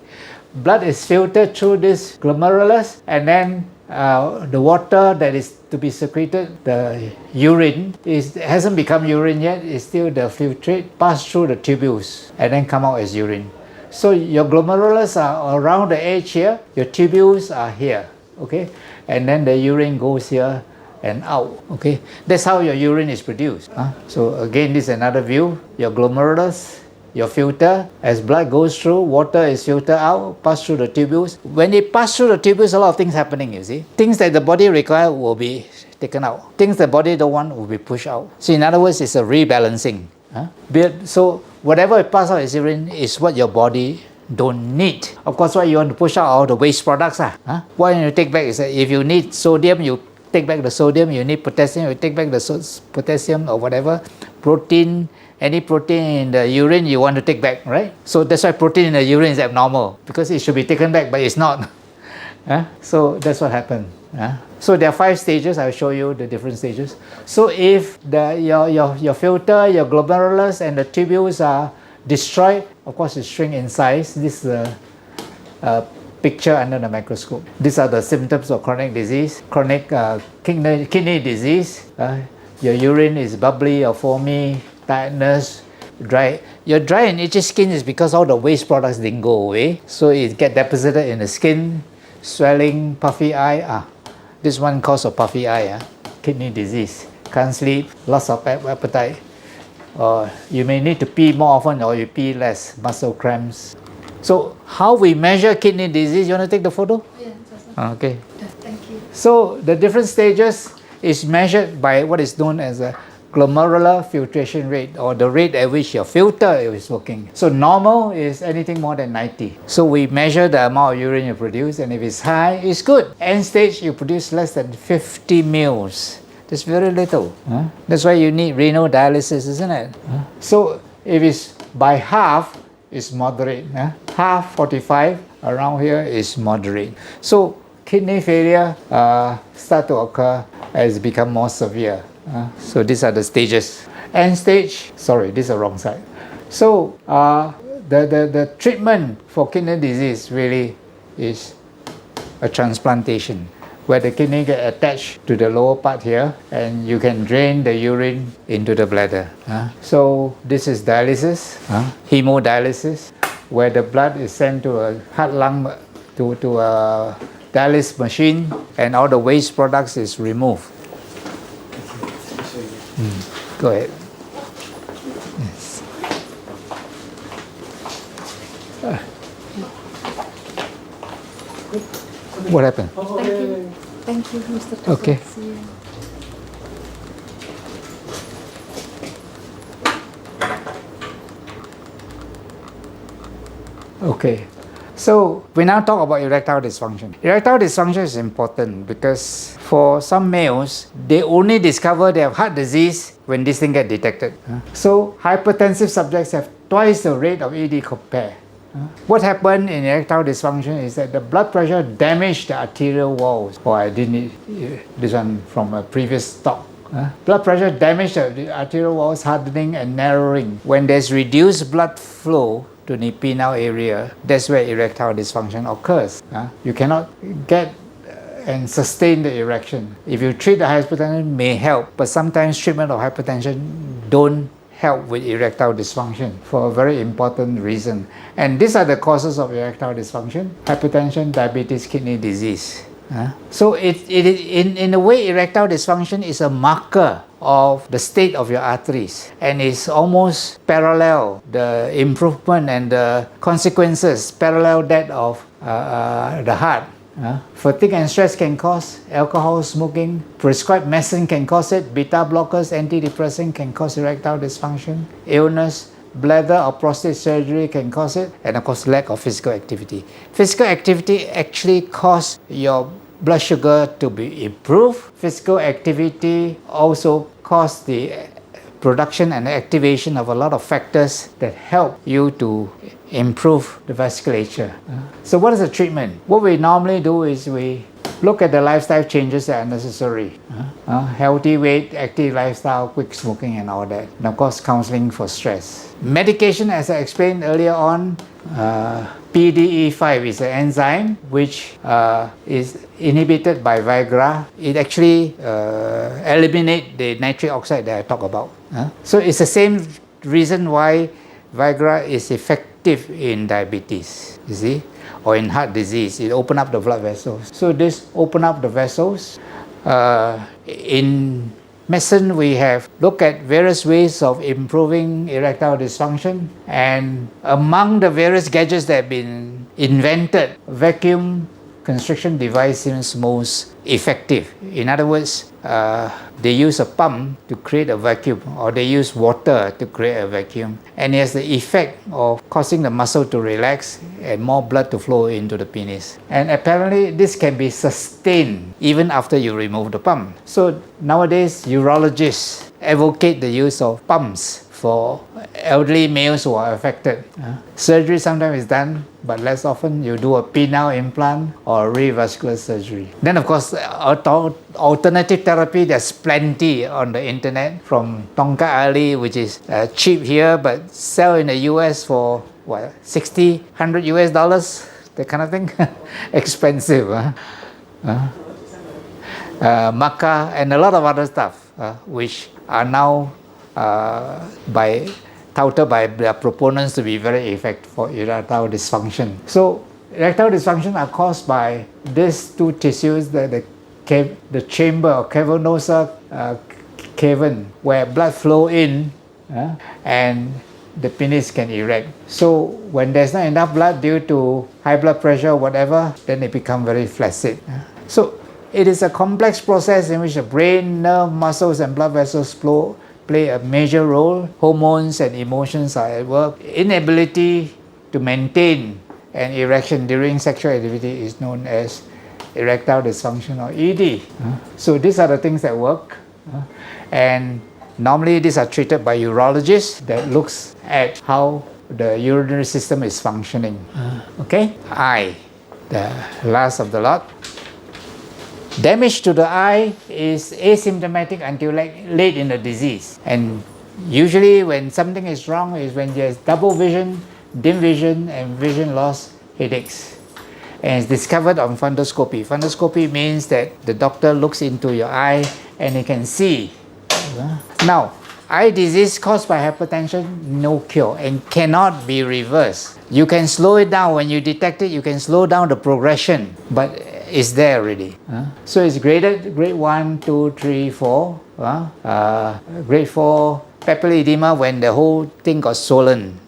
Speaker 1: Blood is filtered through this glomerulus, and then the water that is to be secreted, the urine, hasn't become urine yet, it's still the filtrate, pass through the tubules and then come out as urine. So your glomerulus are around the edge here, your tubules are here, okay? And then the urine goes here and out, okay? That's how your urine is produced. So again, this is another view, your glomerulus, your filter, as blood goes through, water is filtered out, pass through the tubules. When it passes through the tubules, a lot of things happening, you see. Things that the body requires will be taken out. Things the body don't want will be pushed out. So in other words, it's a rebalancing. So whatever it passes out as urine is what your body don't need. Of course, what you want to push out are the waste products. What you take back is that if you need sodium, you take back the sodium. You need potassium, you take back the potassium or whatever. Protein, any protein in the urine you want to take back, right? So that's why protein in the urine is abnormal, because it should be taken back, but it's not. So that's what happened. So there are 5 stages. I'll show you the different stages. So if your filter, your glomerulus and the tubules are destroyed, of course it shrink in size. This is a picture under the microscope. These are the symptoms of chronic disease, chronic kidney disease. Your urine is bubbly or foamy, tiredness, dry. Your dry and itchy skin is because all the waste products didn't go away, so it get deposited in the skin, swelling, puffy eye. This one cause of puffy eye, kidney disease. Can't sleep, loss of appetite, or you may need to pee more often or you pee less, muscle cramps. So how we measure kidney disease? You want to take the photo? Yeah. Okay.
Speaker 2: Thank you.
Speaker 1: So the different stages is measured by what is known as a glomerular filtration rate, or the rate at which your filter is working. So normal is anything more than 90. So we measure the amount of urine you produce, and if it's high, it's good. End stage, you produce less than 50 mils. That's very little. That's why you need renal dialysis, isn't it? So if it's by half, it's moderate. Half, 45, around here is moderate. So kidney failure start to occur as it becomes more severe. So these are the stages. End stage, sorry, this is the wrong side. So the treatment for kidney disease really is a transplantation, where the kidney get attached to the lower part here, and you can drain the urine into the bladder. So this is dialysis, hemodialysis, where the blood is sent to a heart-lung, to a dialysis machine, and all the waste products is removed. Go ahead. Yes. What happened?
Speaker 2: Thank you. Thank you, Mr. President.
Speaker 1: Okay.
Speaker 2: See you.
Speaker 1: Okay. So we now talk about erectile dysfunction. Erectile dysfunction is important because for some males, they only discover they have heart disease when this thing gets detected. So hypertensive subjects have twice the rate of ED compared. What happened in erectile dysfunction is that the blood pressure damaged the arterial walls. Oh, I didn't need this one from a previous talk. Blood pressure damaged the arterial walls, hardening and narrowing. When there's reduced blood flow to the penile area, that's where erectile dysfunction occurs. You cannot get and sustain the erection. If you treat the hypertension, may help, but sometimes treatment of hypertension don't help with erectile dysfunction for a very important reason. And these are the causes of erectile dysfunction: hypertension, diabetes, kidney disease. So in a way, erectile dysfunction is a marker of the state of your arteries, and is almost parallel, the improvement and the consequences parallel that of the heart. Fatigue and stress can cause, alcohol, smoking, prescribed medicine can cause it, beta blockers, antidepressant can cause erectile dysfunction, illness, bladder or prostate surgery can cause it, and of course lack of physical activity. Physical activity actually causes your blood sugar to be improved. Physical activity also causes the production and activation of a lot of factors that help you to improve the vasculature. So what is the treatment? What we normally do is we look at the lifestyle changes that are necessary. Healthy weight, active lifestyle, quit smoking and all that. And of course counseling for stress. Medication, as I explained earlier on, PDE5 is an enzyme which is inhibited by Viagra. It actually eliminates the nitric oxide that I talk about. So it's the same reason why Viagra is effective in diabetes, you see, or in heart disease. It opens up the blood vessels. So this open up the vessels. In medicine, we have looked at various ways of improving erectile dysfunction, and among the various gadgets that have been invented, vacuum constriction device seems most effective. In other words, they use a pump to create a vacuum, or they use water to create a vacuum, and it has the effect of causing the muscle to relax and more blood to flow into the penis. And apparently this can be sustained even after you remove the pump. So nowadays urologists advocate the use of pumps for elderly males who are affected. Surgery sometimes is done, but less often. You do a penile implant or revascular surgery. Then of course, alternative therapy, there's plenty on the internet, from Tonka Ali, which is cheap here but sell in the US for what, 60, 100 US dollars, that kind of thing. Expensive. Maca and a lot of other stuff which are now touted by their proponents to be very effective for erectile dysfunction. So erectile dysfunction are caused by these two tissues, the chamber or cavernosa cavern, where blood flow in and the penis can erect. So when there's not enough blood due to high blood pressure or whatever, then it becomes very flaccid. So it is a complex process in which the brain, nerve, muscles and blood vessels play a major role. Hormones and emotions are at work. Inability to maintain an erection during sexual activity is known as erectile dysfunction or ED. So these are the things that work. And normally these are treated by urologists that looks at how the urinary system is functioning. Okay? Eye, the last of the lot. Damage to the eye is asymptomatic until late in the disease. And usually when something is wrong is when there's double vision, dim vision and vision loss, headaches. And it's discovered on fundoscopy. Fundoscopy means that the doctor looks into your eye and he can see. Now, eye disease caused by hypertension, no cure and cannot be reversed. You can slow it down. When you detect it, you can slow down the progression, but it's there already. So it's graded, grade 1, 2, 3, 4. Grade 4, papillary edema when the whole thing got swollen.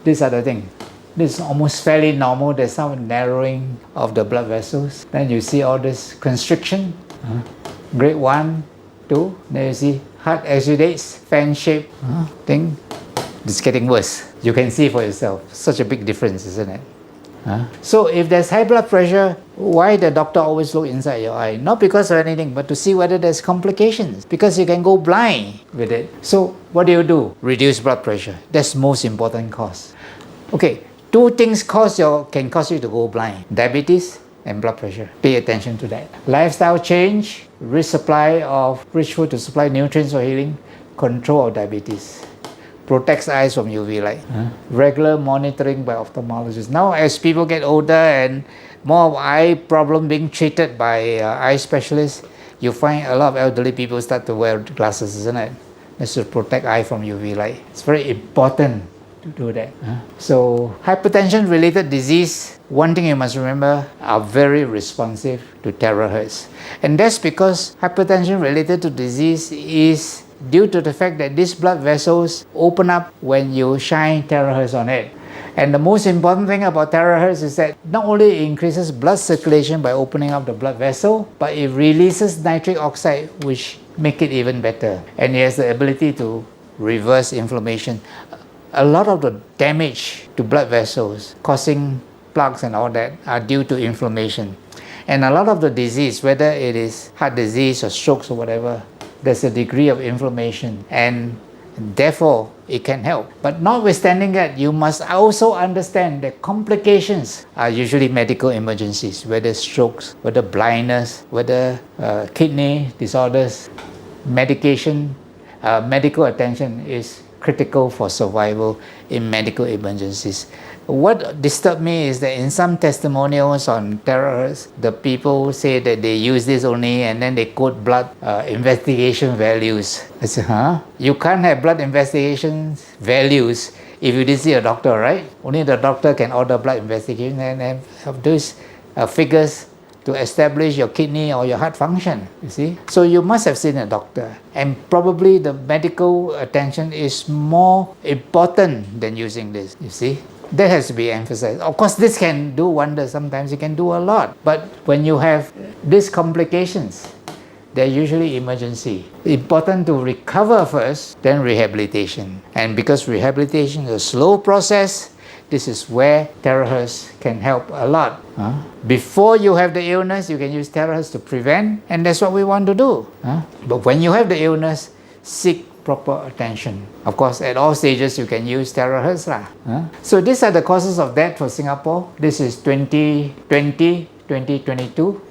Speaker 1: These are the things. This is almost fairly normal. There's some narrowing of the blood vessels. Then you see all this constriction. Grade 1, 2. Then you see heart exudates, fan-shaped thing. It's getting worse. You can see for yourself. Such a big difference, isn't it? So if there's high blood pressure, why the doctor always look inside your eye? Not because of anything, but to see whether there's complications, because you can go blind with it. So what do? Reduce blood pressure. That's most important cause. Okay, two things can cause you to go blind: diabetes and blood pressure. Pay attention to that. Lifestyle change, rich food to supply nutrients for healing, control of diabetes. protects eyes from UV light. Regular monitoring by ophthalmologists. Now as people get older and more eye problem being treated by eye specialists, you find a lot of elderly people start to wear glasses, isn't it? That's to protect eye from UV light. It's very important to do that. So hypertension related disease, one thing you must remember, are very responsive to TeraHeartz. And that's because hypertension related to disease is due to the fact that these blood vessels open up when you shine TeraHeartz on it. And the most important thing about TeraHeartz is that not only it increases blood circulation by opening up the blood vessel, but it releases nitric oxide, which make it even better. And it has the ability to reverse inflammation. A lot of the damage to blood vessels causing plaques and all that are due to inflammation. And a lot of the disease, whether it is heart disease or strokes or whatever, there's a degree of inflammation and therefore it can help. But notwithstanding that, you must also understand that complications are usually medical emergencies, whether strokes, whether blindness, whether kidney disorders. Medical attention is critical for survival in medical emergencies. What disturbed me is that in some testimonials on TeraHeartz, the people say that they use this only and then they quote blood investigation values. I said, You can't have blood investigation values if you didn't see a doctor, right? Only the doctor can order blood investigation and have those figures to establish your kidney or your heart function, you see. So you must have seen a doctor, and probably the medical attention is more important than using this, you see. That has to be emphasized. Of course, this can do wonders. Sometimes it can do a lot. But when you have these complications, they're usually emergency. Important to recover first, then rehabilitation. And because rehabilitation is a slow process, this is where TeraHeartz can help a lot. Before you have the illness, you can use TeraHeartz to prevent, and that's what we want to do. But when you have the illness, seek proper attention. Of course, at all stages, you can use TeraHeartz. So these are the causes of death for Singapore. This is 2020, 2022.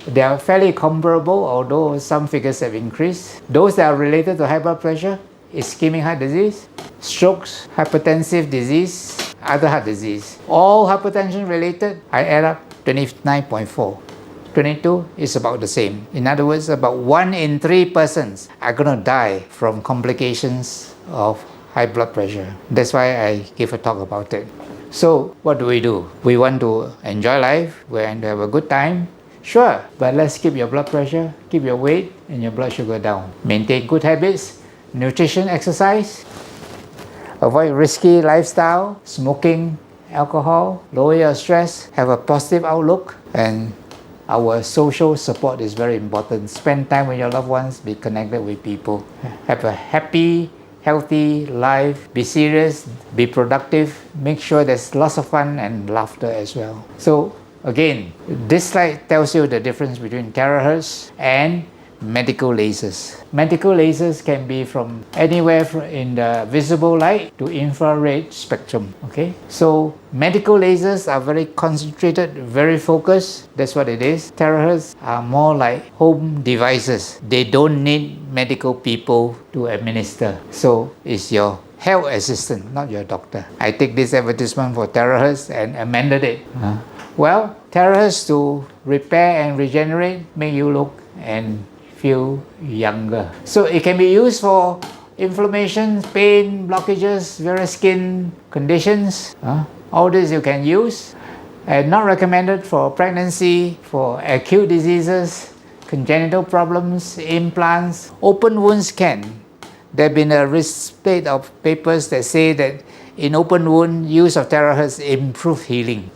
Speaker 1: They are fairly comparable, although some figures have increased. Those that are related to high blood pressure, ischemic heart disease, strokes, hypertensive disease, other heart disease. All hypertension related, I add up 29.4. 22 is about the same. In other words, about 1 in 3 persons are going to die from complications of high blood pressure. That's why I give a talk about it. So what do? We want to enjoy life, we want to have a good time. Sure, but let's keep your blood pressure, keep your weight and your blood sugar down. Maintain good habits, nutrition, exercise. Avoid risky lifestyle, smoking, alcohol, lower your stress, have a positive outlook, and our social support is very important. Spend time with your loved ones, be connected with people. Have a happy, healthy life, be serious, be productive, make sure there's lots of fun and laughter as well. So again, this slide tells you the difference between TeraHeartz and medical lasers. Medical lasers can be from anywhere in the visible light to infrared spectrum. Okay, so medical lasers are very concentrated, very focused. That's what it is. TeraHeartz are more like home devices. They don't need medical people to administer. So it's your health assistant, not your doctor. I take this advertisement for TeraHeartz and amended it. Well, TeraHeartz to repair and regenerate, make you look and feel younger. So it can be used for inflammation, pain, blockages, various skin conditions. All this you can use. And not recommended for pregnancy, for acute diseases, congenital problems, implants. Open wounds can. There have been a spate of papers that say that in open wound, use of TeraHeartz improve healing.